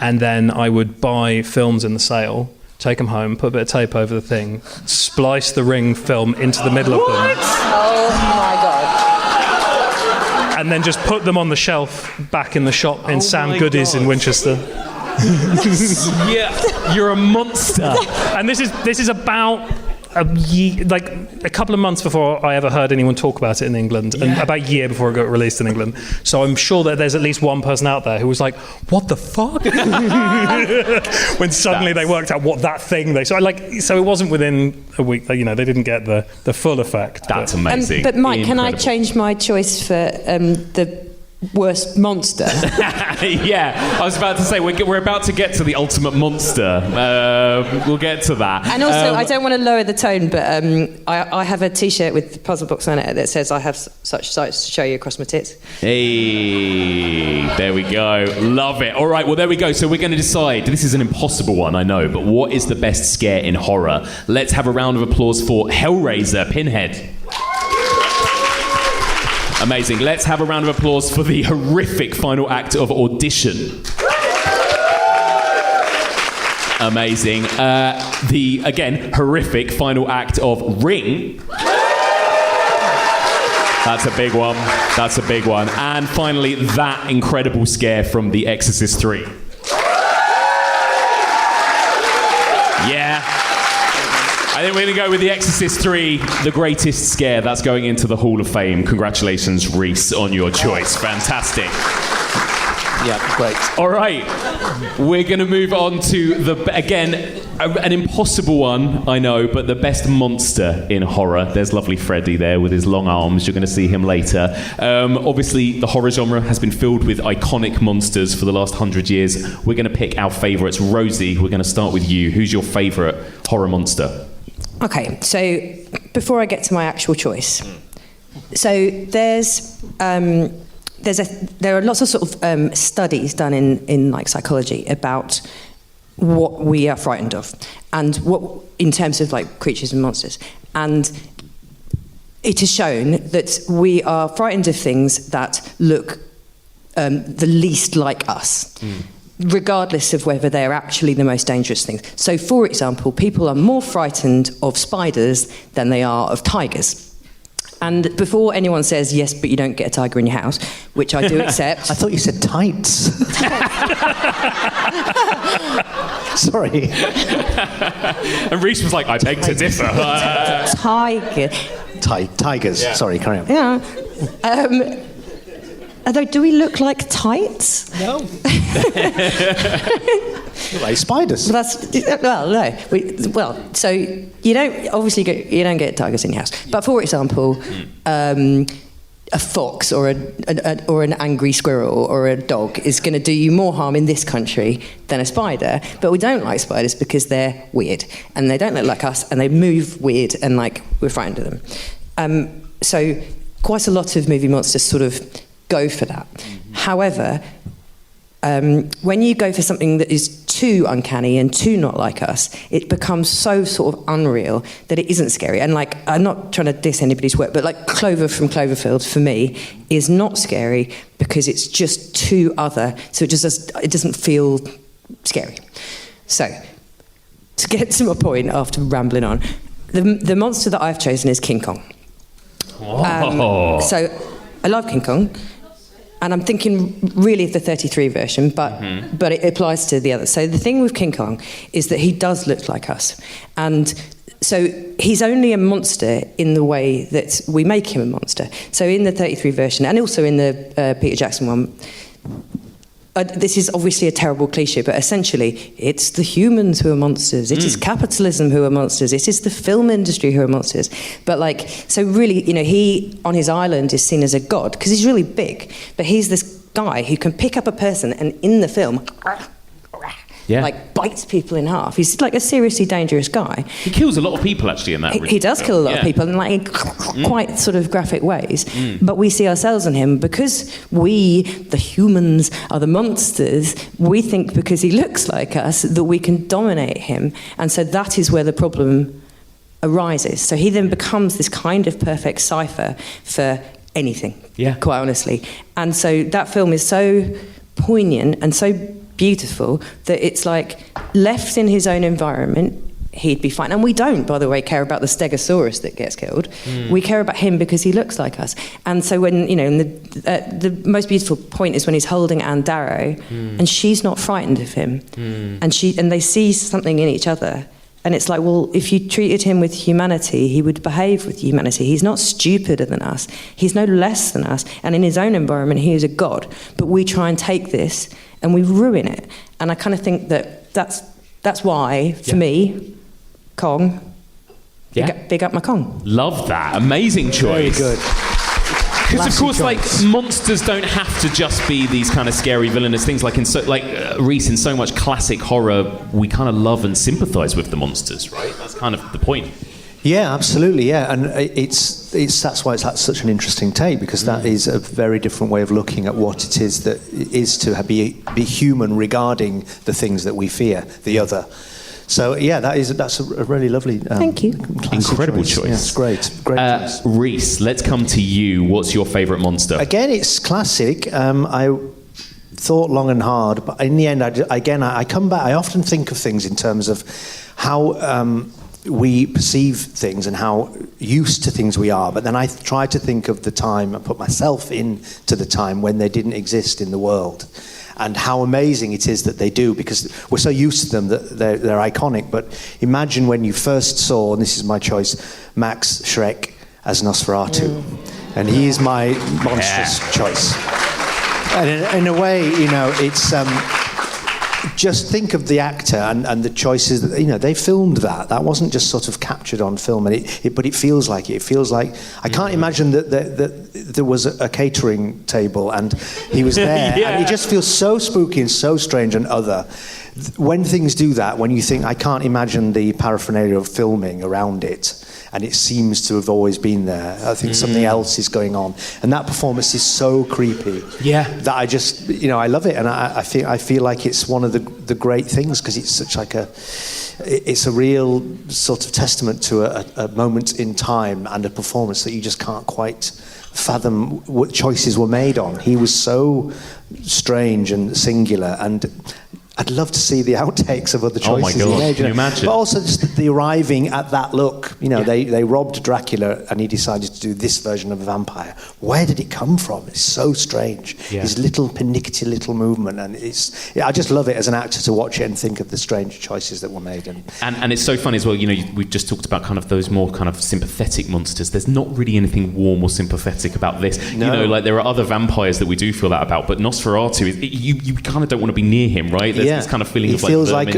D: and then I would buy films in the sale, take them home, put a bit of tape over the thing, splice the Ring film into the middle of them.
C: Oh my God.
D: And then just put them on the shelf back in the shop in Sam Goody's in Winchester.
A: Yeah, you're a monster.
D: And this is about a couple of months before I ever heard anyone talk about it in England, and about a year before it got released in England. So I'm sure that there's at least one person out there who was like, "What the fuck?" when suddenly they worked out what that thing they so it wasn't within a week. They didn't get the full effect.
A: That's amazing.
C: But Mike, can I change my choice for the worst monster?
A: Yeah, I was about to say we're about to get to the ultimate monster. We'll get to that.
C: And also, I don't want to lower the tone, but I have a T-shirt with puzzle box on it that says "I have such sights to show you across my tits."
A: Hey, there we go. Love it. All right, well, there we go. So we're going to decide. This is an impossible one, I know, but what is the best scare in horror? Let's have a round of applause for Hellraiser, Pinhead. Amazing. Let's have a round of applause for the horrific final act of Audition. Amazing. The, again, horrific final act of Ring. That's a big one. That's a big one. And finally, that incredible scare from The Exorcist 3. Yeah. I think we're going to go with The Exorcist 3, the greatest scare. That's going into the Hall of Fame. Congratulations, Reece, on your choice. Fantastic.
B: Yeah, great.
A: All right. We're going to move on to, an impossible one, I know, but the best monster in horror. There's lovely Freddy there with his long arms. You're going to see him later. Obviously, the horror genre has been filled with iconic monsters for the last 100 years. We're going to pick our favourites. Rosie, we're going to start with you. Who's your favourite horror monster?
C: Okay, so before I get to my actual choice, so there are lots of sort of studies done in like psychology about what we are frightened of, and what in terms of like creatures and monsters. And it is shown that we are frightened of things that look the least like us, regardless of whether they're actually the most dangerous things. So, for example, people are more frightened of spiders than they are of tigers. And before anyone says, yes, but you don't get a tiger in your house, which I do accept.
B: I thought you said tights. Sorry.
A: And Reece was like, I beg to differ.
C: Tiger.
B: Tigers. Yeah. Sorry, carry on.
C: Yeah. Although, do we look like tights?
B: No. Like spiders.
C: No. So you don't get tigers in your house. But for example, a fox or an angry squirrel or a dog is going to do you more harm in this country than a spider. But we don't like spiders because they're weird and they don't look like us and they move weird and like we're frightened of them. So quite a lot of movie monsters sort of go for that. However, when you go for something that is too uncanny and too not like us, it becomes so sort of unreal that it isn't scary. And like, I'm not trying to diss anybody's work, but like Clover from Cloverfield for me is not scary because it's just too other. So it doesn't feel scary. So to get to my point after rambling on, the monster that I've chosen is King Kong. So I love King Kong. And I'm thinking really of the 33 version, but it applies to the others. So the thing with King Kong is that he does look like us. And so he's only a monster in the way that we make him a monster. So in the 33 version, and also in the Peter Jackson one, this is obviously a terrible cliche, but essentially it's the humans who are monsters. It is capitalism who are monsters. It is the film industry who are monsters. But like, so really, he on his island is seen as a god because he's really big. But he's this guy who can pick up a person and in the film, like bites people in half. He's like a seriously dangerous guy.
A: He kills a lot of people actually in that.
C: He does kill a lot of people in like quite sort of graphic ways. But we see ourselves in him because we, the humans, are the monsters. We think because he looks like us that we can dominate him, and so that is where the problem arises. So he then becomes this kind of perfect cipher for anything. Quite honestly, and so that film is so poignant and so beautiful that it's like left in his own environment he'd be fine. And we don't, by the way, care about the stegosaurus that gets killed. We care about him because he looks like us. And so when the most beautiful point is when he's holding Anne Darrow and she's not frightened of him and they see something in each other. And it's like, well, if you treated him with humanity, he would behave with humanity. He's not stupider than us. He's no less than us. And in his own environment, he is a god. But we try and take this and we ruin it. And I kind of think that's why, for me, Kong, big up my Kong.
A: Love that. Amazing choice.
B: Very good.
A: Because of course, like, monsters don't have to just be these kind of scary, villainous things. Like Reece, in so much classic horror, we kind of love and sympathise with the monsters, right? That's kind of the point.
B: Yeah, absolutely. Yeah, and that's why it's such an interesting take, because that is a very different way of looking at what it is that is to be human regarding the things that we fear, the other. So yeah, that's a really lovely.
C: Thank you.
A: Incredible choice.
B: Yes, great choice.
A: Reece, let's come to you. What's your favourite monster?
B: Again, it's classic. I thought long and hard, but in the end, I come back. I often think of things in terms of how we perceive things and how used to things we are. But then I try to think of the time and put myself into the time when they didn't exist in the world. And how amazing it is that they do, because we're so used to them that they're iconic. But imagine when you first saw, and this is my choice, Max Schreck as Nosferatu. And he is my monstrous choice. And in a way, it's... just think of the actor and the choices that, they filmed that. That wasn't just sort of captured on film, but it feels like it. It feels like I can't imagine that there was a catering table and he was there. And it just feels so spooky and so strange and other. When things do that, when you think, I can't imagine the paraphernalia of filming around it, and it seems to have always been there. I think something else is going on, and that performance is so creepy. That I just, I love it, and I feel like it's one of the great things, because it's such like it's a real sort of testament to a moment in time and a performance that you just can't quite fathom what choices were made on. He was so strange and singular, and I'd love to see the outtakes of other choices he made.
A: Can you imagine?
B: But also just the arriving at that look. You know, they robbed Dracula and he decided to do this version of a vampire. Where did it come from? It's so strange.
A: Yeah.
B: His little pernickety little movement, and I just love it as an actor to watch it and think of the strange choices that were made.
A: And it's so funny as well, you know, we've just talked about kind of those more kind of sympathetic monsters. There's not really anything warm or sympathetic about this.
B: No.
A: You know, like there are other vampires that we do feel that about, but Nosferatu, you kind of don't want to be near him, right? There's this kind of feeling
B: it
A: of like
B: feels
A: vermin
B: like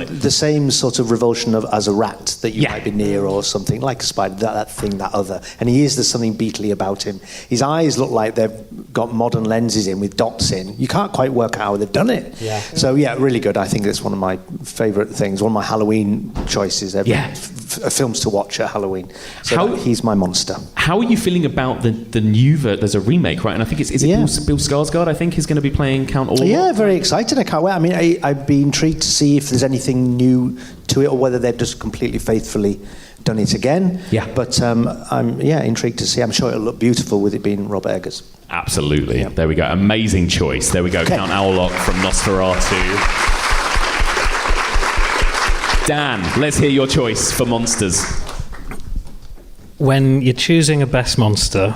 A: disease,
B: the same sort of revulsion of as a rat that you might be near, or something like a spider, that thing, that other. And there's something beetly about him. His eyes look like they've got modern lenses in with dots in. You can't quite work out how they've done it.
D: Yeah.
B: So really good. I think it's one of my favourite things, one of my Halloween choices ever. Films to watch at Halloween. So he's my monster.
A: How are you feeling about the new there's a remake, right? And I think is it Bill Skarsgård, I think, is going to be playing Count Orlok?
B: Yeah, very excited. I can't wait. I mean, I'd be intrigued to see if there's anything new to it, or whether they've just completely faithfully done it again.
A: Yeah.
B: But I'm intrigued to see. I'm sure it'll look beautiful with it being Robert Eggers.
A: Absolutely. Yeah. There we go. Amazing choice. There we go. Okay. Count Orlok from Nosferatu. Dan, let's hear your choice for monsters.
D: When you're choosing a best monster,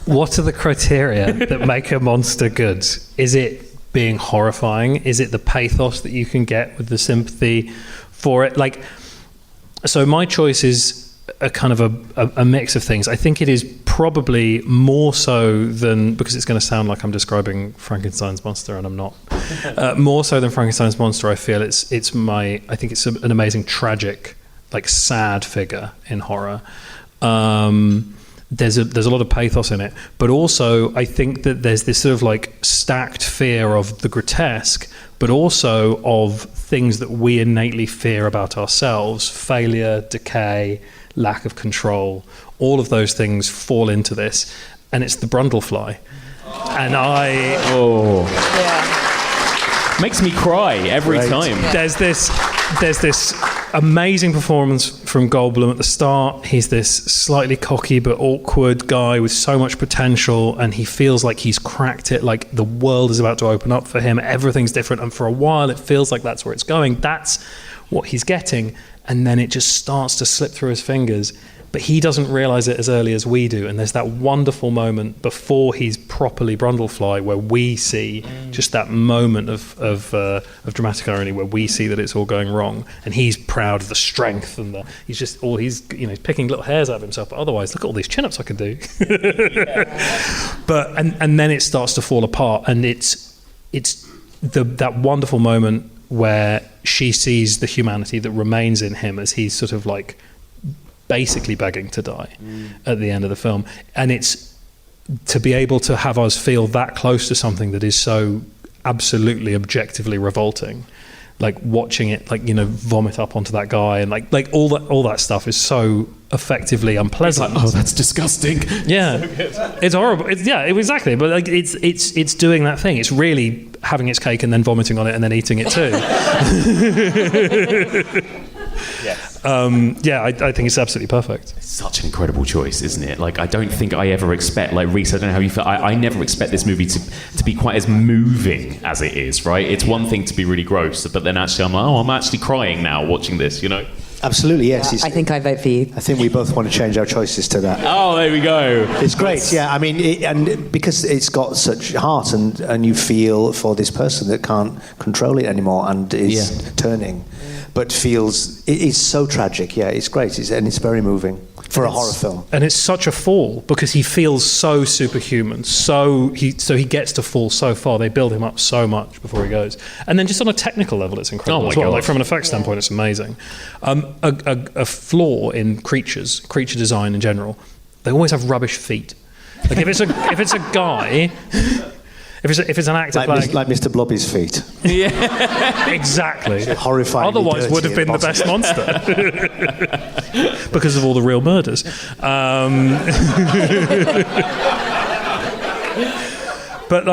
D: what are the criteria that make a monster good? Is it being horrifying? Is it the pathos that you can get with the sympathy for it? So my choice is a kind of a mix of things. I think it is probably more so than, because it's going to sound like I'm describing Frankenstein's monster, and I'm not. More so than Frankenstein's monster, I feel I think it's an amazing tragic, sad figure in horror. There's a lot of pathos in it, but also I think that there's this sort of stacked fear of the grotesque, but also of things that we innately fear about ourselves: failure, decay, lack of control. All of those things fall into this, and it's the Brundlefly. And
A: makes me cry every time.
D: There's this amazing performance from Goldblum at the start. He's this slightly cocky but awkward guy with so much potential, and he feels like he's cracked it, like the world is about to open up for him. Everything's different, and for a while it feels like that's where it's going. That's what he's getting, and then it just starts to slip through his fingers. But he doesn't realise it as early as we do. And there's that wonderful moment before he's properly Brundlefly, where we see just that moment of dramatic irony, where we see that it's all going wrong. And he's proud of the strength, and he's picking little hairs out of himself. But otherwise, look at all these chin-ups I can do. But and then it starts to fall apart, and it's that wonderful moment where she sees the humanity that remains in him as he's sort of basically begging to die at the end of the film. And it's to be able to have us feel that close to something that is so absolutely objectively revolting, watching it vomit up onto that guy, and all that stuff is so effectively unpleasant.
A: It's that's disgusting.
D: Yeah. So it's horrible. Exactly. But it's doing that thing. It's really having its cake and then vomiting on it and then eating it too.
A: Yes.
D: I think it's absolutely perfect.
A: It's such an incredible choice, isn't it? I don't think I ever expect, Reece, I don't know how you feel, I never expect this movie to be quite as moving as it is, right? It's one thing to be really gross, but then actually I'm actually crying now watching this,
B: Absolutely, yes.
C: I think I vote for you.
B: I think we both want to change our choices to that.
A: Oh, there we go.
B: It's great, yeah. I mean, and because it's got such heart, and you feel for this person that can't control it anymore and is turning, but feels it is so tragic. Yeah, it's great, and it's very moving for a horror film.
D: And it's such a fall because he feels so superhuman. So he gets to fall so far. They build him up so much before he goes, and then just on a technical level, it's incredible as well.
A: God.
D: From an effects standpoint, it's amazing. A flaw in creature design in general, they always have rubbish feet. If it's a guy. If it's an actor
B: like Mr. Blobby's feet.
D: Yeah, exactly.
B: Horrifying.
D: Otherwise, would have been the best monster because of all the real But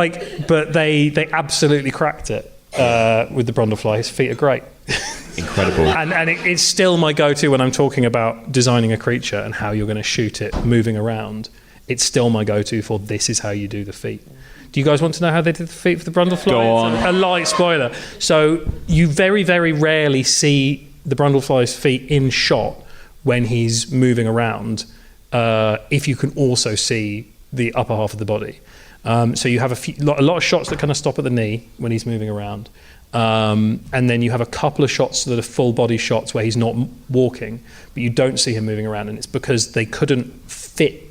D: they absolutely cracked it with the Brundlefly. His feet are great.
A: Incredible.
D: And it's still my go-to when I'm talking about designing a creature and how you're going to shoot it moving around. It's still my go-to for this is how you do the feet. Do you guys want to know how they did the feet for the Brundlefly?
A: Go on.
D: A light spoiler. So you very, very rarely see the Brundlefly's feet in shot when he's moving around, if you can also see the upper half of the body. So you have a lot of shots that kind of stop at the knee when he's moving around. And then you have a couple of shots that are full body shots where he's not walking, but you don't see him moving around, and it's because they couldn't fit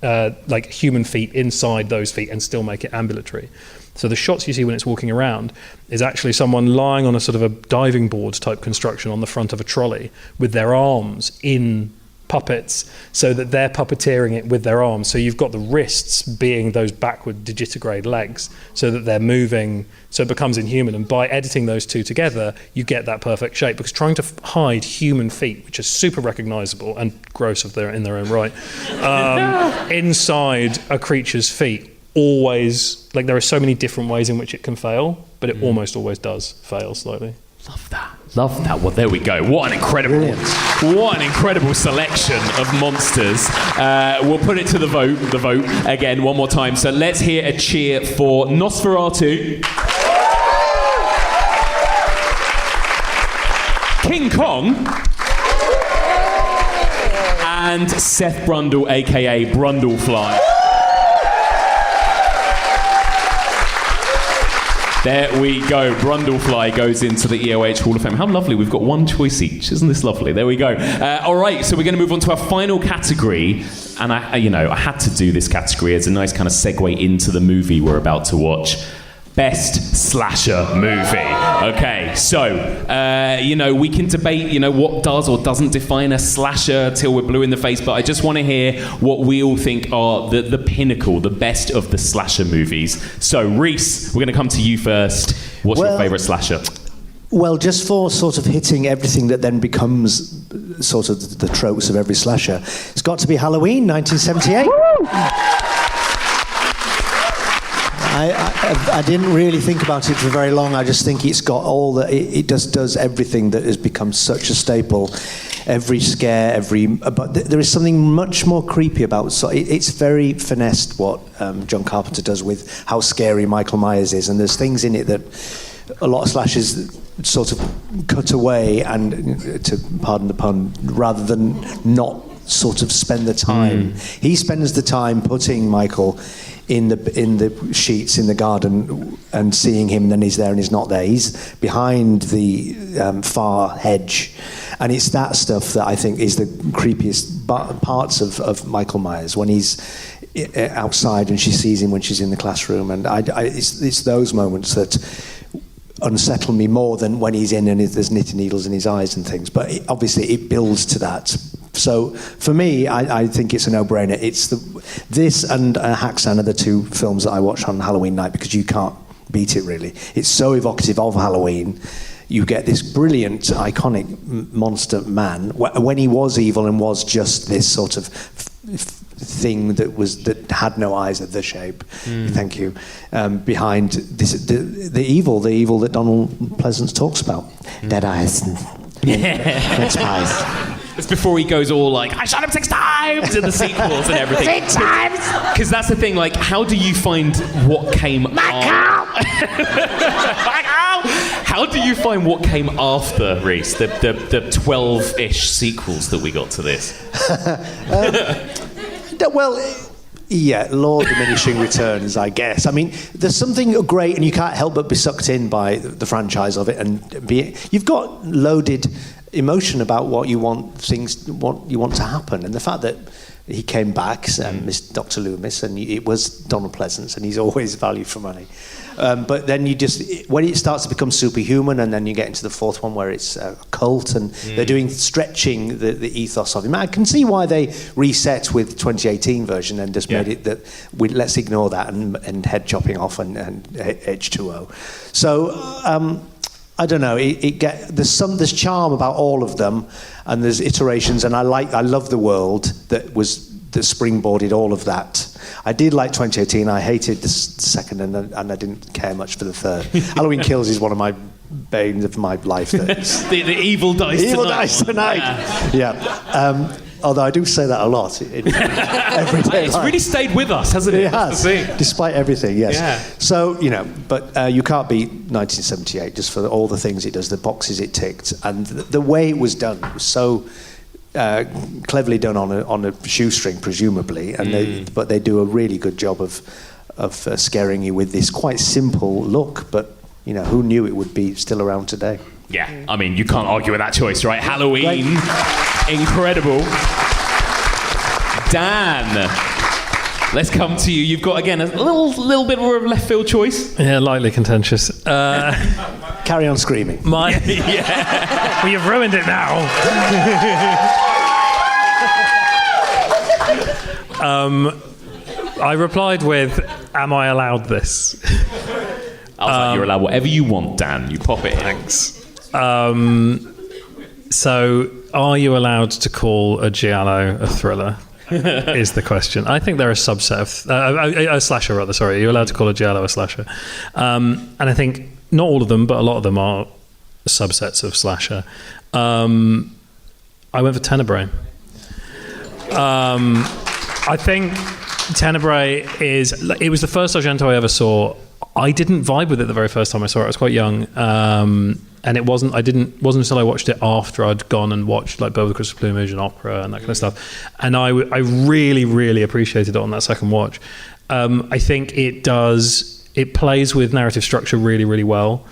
D: like human feet inside those feet and still make it ambulatory. So the shots you see when it's walking around is actually someone lying on a sort of a diving board type construction on the front of a trolley with their arms in puppets, so that they're puppeteering it with their arms. So you've got the wrists being those backward digitigrade legs, so that they're moving, so it becomes inhuman. And by editing those two together, you get that perfect shape. Because trying to hide human feet, which are super recognizable and gross in their own right, inside a creature's feet, always, like, there are so many different ways in which it can fail, but it almost always does fail slightly.
A: Love that. Well, there we go. What an incredible selection of monsters. We'll put it to the vote again one more time. So let's hear a cheer for Nosferatu, King Kong, and Seth Brundle, aka Brundlefly. There we go. Brundlefly goes into the EOH Hall of Fame. How lovely. We've got one choice each. Isn't this lovely? There we go. All right, so we're going to move on to our final category. And I had to do this category as a nice kind of segue into the movie we're about to watch. Best slasher movie. Okay, so, we can debate, what does or doesn't define a slasher till we're blue in the face, but I just want to hear what we all think are the pinnacle, the best of the slasher movies. So, Reece, we're going to come to you first. What's your favourite slasher?
B: Well, just for sort of hitting everything that then becomes sort of the tropes of every slasher, it's got to be Halloween, 1978. I didn't really think about it for very long. I just think it's got all that. It just does everything that has become such a staple. Every scare, but there is something much more creepy about. So it's very finessed what John Carpenter does with how scary Michael Myers is, and there's things in it that a lot of slashers sort of cut away, and to pardon the pun, rather than not sort of spend the time. He spends the time putting Michael in the sheets in the garden and seeing him, and then he's there and he's not there. He's behind the far hedge, and it's that stuff that I think is the creepiest parts of Michael Myers, when he's outside and she sees him when she's in the classroom, and it's those moments that unsettle me more than when he's in and there's knitting needles in his eyes and things. But obviously it builds to that. So for me, I think it's a no-brainer. It's this and Haxan are the two films that I watch on Halloween night, because you can't beat it, really. It's so evocative of Halloween. You get this brilliant, iconic monster man when he was evil and was just this sort of thing that had no eyes of the shape. Thank you. Behind this, the evil that Donald Pleasance talks about. Dead eyes and red spies.
A: It's before he goes all like, I shot him 6 times in the sequels and everything.
C: 6 times!
A: Because that's the thing, like, how do you find what came after? How do you find what came after, Reece? The 12-ish sequels that we got to this?
B: Well, yeah, law of diminishing returns, I guess. I mean, there's something great, and you can't help but be sucked in by the franchise of it, and you've got loaded emotion about what you want to happen, and the fact that he came back, Dr. Loomis, and it was Donald Pleasance, and he's always value for money. But then when it starts to become superhuman, and then you get into the fourth one where it's a cult, and they're stretching the ethos of him. I can see why they reset with 2018 version and just made it that let's ignore that and head chopping off and H2O. So I don't know. There's charm about all of them, and there's iterations, and I love the world that was that springboarded all of that. I did like 2018. I hated the second, and I didn't care much for the third. Halloween Kills is one of my bane of my life.
A: the evil dice
B: evil
A: tonight.
B: dice tonight. Yeah. Although I do say that a lot in everyday
A: It's
B: life.
A: really stayed with us, hasn't it?
B: It has, despite everything, yes.
A: Yeah.
B: So, but you can't beat 1978 just for all the things it does, the boxes it ticked, and the way it was done. It was so cleverly done on a shoestring, presumably, and but they do a really good job of scaring you with this quite simple look, but, who knew it would be still around today?
A: Yeah, I mean, you can't argue with that choice, right? Halloween, incredible. Dan, let's come to you. You've got, again, a little bit of a left field choice.
D: Yeah, lightly contentious.
B: Carry on screaming.
D: Well, you've ruined it now. I replied with, am I allowed this?
A: I was like, you're allowed whatever you want, Dan. You pop it in.
D: Thanks. So, are you allowed to call a giallo a thriller? Is the question. I think they're a subset of a slasher, rather. Sorry, are you allowed to call a giallo a slasher? And I think not all of them, but a lot of them are subsets of slasher. I went for Tenebrae. I think Tenebrae it was the first Argento I ever saw. I didn't vibe with it the very first time I saw it. I was quite young, and it wasn't until I watched it after I'd gone and watched like Bird with Crystal Plumage and opera and that kind of stuff. And I really, really appreciated it on that second watch. I think it plays with narrative structure really, really well,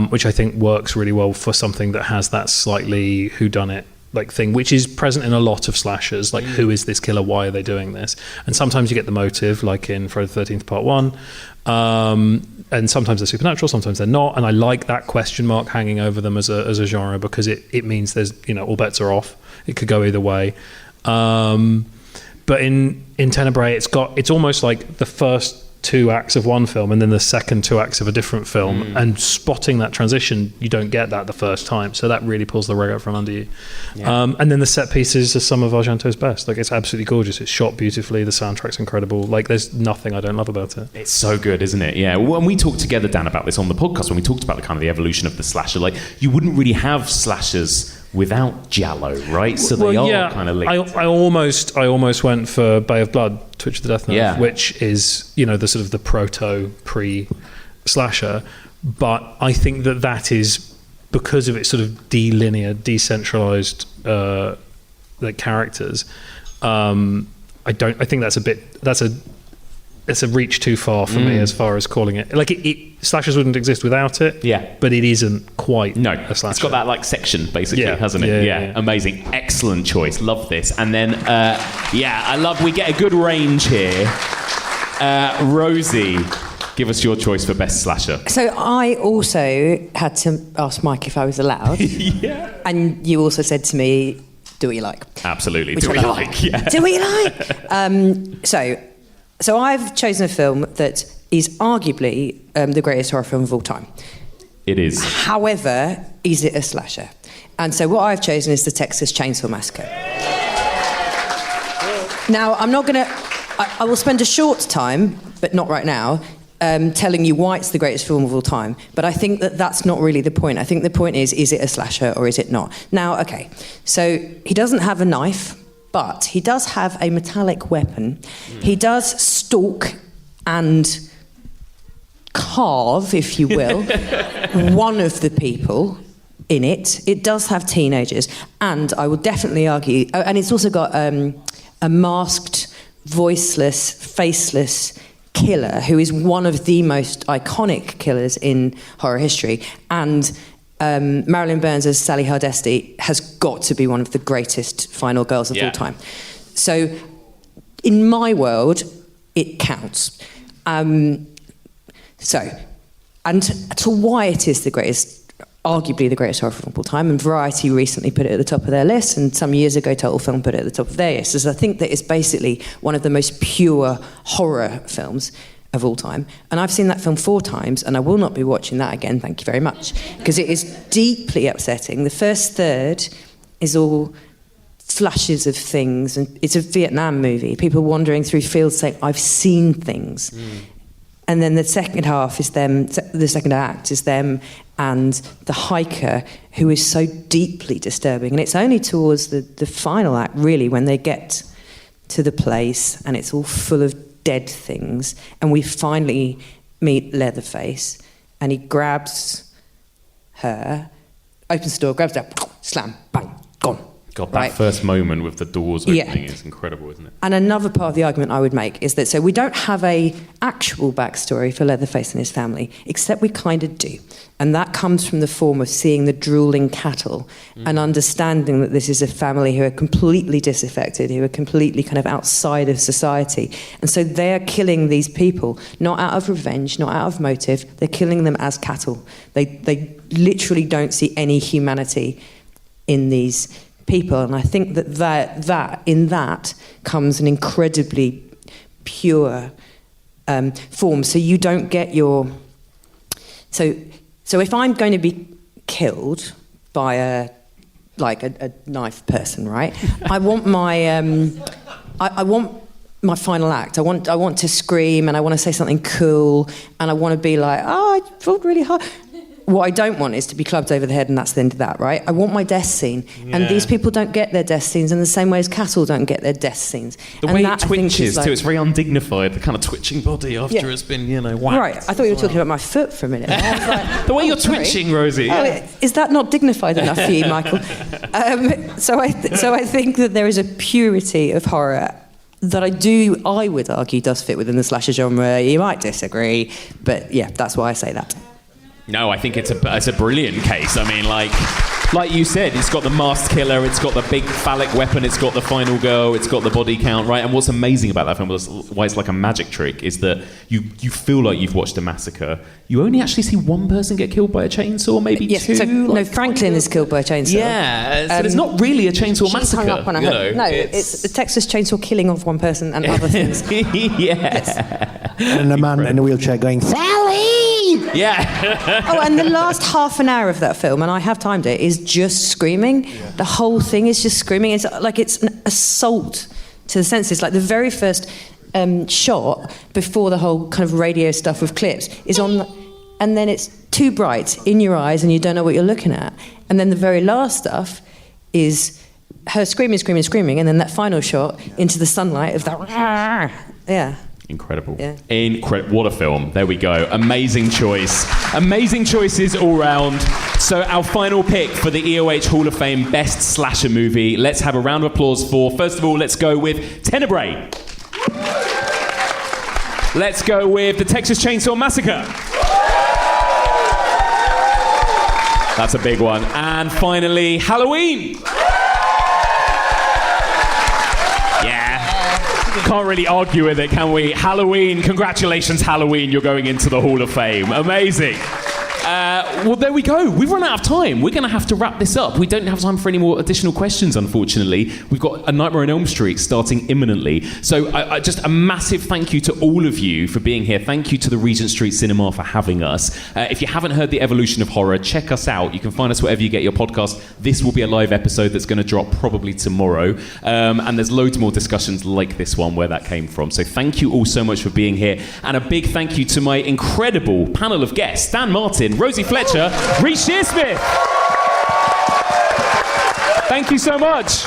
D: which I think works really well for something that has that slightly whodunit like thing, which is present in a lot of slashers, like who is this killer, why are they doing this, and sometimes you get the motive, like in Friday the 13th Part 1, and sometimes they're supernatural, sometimes they're not, and I like that question mark hanging over them as a genre, because it means there's, all bets are off. It could go either way. But in Tenebrae, it's almost like the first 2 acts of one film and then the second 2 acts of a different film, and spotting that transition, you don't get that the first time, so that really pulls the rug out from under you. And then the set pieces are some of Argento's best. Like, it's absolutely gorgeous, it's shot beautifully, the soundtrack's incredible, like there's nothing I don't love about it.
A: It's so good, isn't it? Yeah. When we talked together, Dan, about this on the podcast, when we talked about the kind of the evolution of the slasher, like you wouldn't really have slashers without giallo, right? So they are kind of linked.
D: I almost went for Bay of Blood, Twitch of the Death Knife, which is, the sort of the pre-slasher. But I think that is because of its sort of delinear, decentralized like characters. I think that's a reach too far for me as far as calling it. Like slashers wouldn't exist without it. Yeah. But it isn't quite a slasher.
A: It's got that like section basically, hasn't it? Yeah. Amazing. Excellent choice. Love this. And then we get a good range here. Rosie, give us your choice for best slasher.
C: So I also had to ask Mike if I was allowed. And you also said to me, do what you like.
A: Absolutely. Do what you like. Yeah.
C: Do what you like. So I've chosen a film that is arguably the greatest horror film of all time.
A: It is.
C: However, is it a slasher? And so what I've chosen is the Texas Chainsaw Massacre. Now, I'm not going to... I will spend a short time, but not right now, telling you why it's the greatest film of all time. But I think that's not really the point. I think the point is it a slasher or is it not? Now, okay, so he doesn't have a knife, but he does have a metallic weapon. He does stalk and carve, if you will, one of the people in it. It does have teenagers. And I will definitely argue... and it's also got a masked, voiceless, faceless killer who is one of the most iconic killers in horror history. And... Marilyn Burns as Sally Hardesty has got to be one of the greatest final girls of all time. So, in my world, it counts. And to why it is the greatest, arguably the greatest horror film of all time, and Variety recently put it at the top of their list, and some years ago Total Film put it at the top of their list, is I think that it's basically one of the most pure horror films of all time. And I've seen that film 4 times, and I will not be watching that again, thank you very much, because it is deeply upsetting. The first third is all flashes of things, and it's a Vietnam movie. People wandering through fields saying, "I've seen things." And then the second half is them. The second act is them and the hiker, who is so deeply disturbing. And it's only towards the final act, really, when they get to the place and it's all full of dead things, and we finally meet Leatherface, and he grabs her, opens the door, grabs her, slam, bang, gone.
A: God, that first moment with the doors opening is incredible, isn't it?
C: And another part of the argument I would make is that, so we don't have a actual backstory for Leatherface and his family, except we kind of do. And that comes from the form of seeing the drooling cattle and understanding that this is a family who are completely disaffected, who are completely kind of outside of society. And so they're killing these people, not out of revenge, not out of motive. They're killing them as cattle. They literally don't see any humanity in these people, and I think that in that comes an incredibly pure form. So you don't get your so if I'm going to be killed by a knife person, right? I want my I want my final act. I want to scream, and I want to say something cool, and I want to be like, I fought really hard. What I don't want is to be clubbed over the head, and that's the end of that, right? I want my death scene. Yeah. And these people don't get their death scenes in the same way as cattle don't get their death scenes.
A: The way it twitches, too, it's very undignified, the kind of twitching body after it's been, whacked.
C: Right, I thought you were talking about my foot for a minute. I was like,
A: the way you're twitching, Rosie.
C: Is that not dignified enough for you, Michael? So I think that there is a purity of horror that I would argue does fit within the slasher genre. You might disagree, but yeah, that's why I say that.
A: No, I think it's a brilliant case. I mean, like you said, it's got the masked killer, it's got the big phallic weapon, it's got the final girl, it's got the body count, right? And what's amazing about that film, why it's like a magic trick, is that you feel like you've watched a massacre. You only actually see one person get killed by a chainsaw, maybe two.
C: So, Franklin is killed by a chainsaw.
A: Yeah, so it's not really a chainsaw massacre.
C: Hung up on it's the Texas Chainsaw Killing of one person and other things.
A: Yeah.
B: And a man in a wheelchair going, Sally!
A: Yeah.
C: Oh, and the last half an hour of that film, and I have timed it, is just screaming. Yeah. The whole thing is just screaming. It's like it's an assault to the senses. Like the very first shot before the whole kind of radio stuff with clips is on, and then it's too bright in your eyes and you don't know what you're looking at. And then the very last stuff is her screaming, and then that final shot into the sunlight of that. Yeah.
A: Incredible.
C: Yeah.
A: What a film. There we go. Amazing choice. Amazing choices all round. So our final pick for the EOH Hall of Fame Best Slasher Movie. Let's have a round of applause for, first of all, let's go with Tenebrae. Let's go with the Texas Chainsaw Massacre. That's a big one. And finally, Halloween. Can't really argue with it, can we? Halloween, congratulations, Halloween, you're going into the Hall of Fame. Amazing. Well, there we go. We've run out of time. We're going to have to wrap this up. We don't have time for any more additional questions, unfortunately. We've got A Nightmare on Elm Street starting imminently. So I just a massive thank you to all of you for being here. Thank you to the Regent Street Cinema for having us. If you haven't heard The Evolution of Horror, check us out. You can find us wherever you get your podcast. This will be a live episode that's going to drop probably tomorrow. And there's loads more discussions like this one where that came from. So thank you all so much for being here. And a big thank you to my incredible panel of guests, Dan Martin, Rosie Fletcher, Reece Shearsmith. Thank you so much.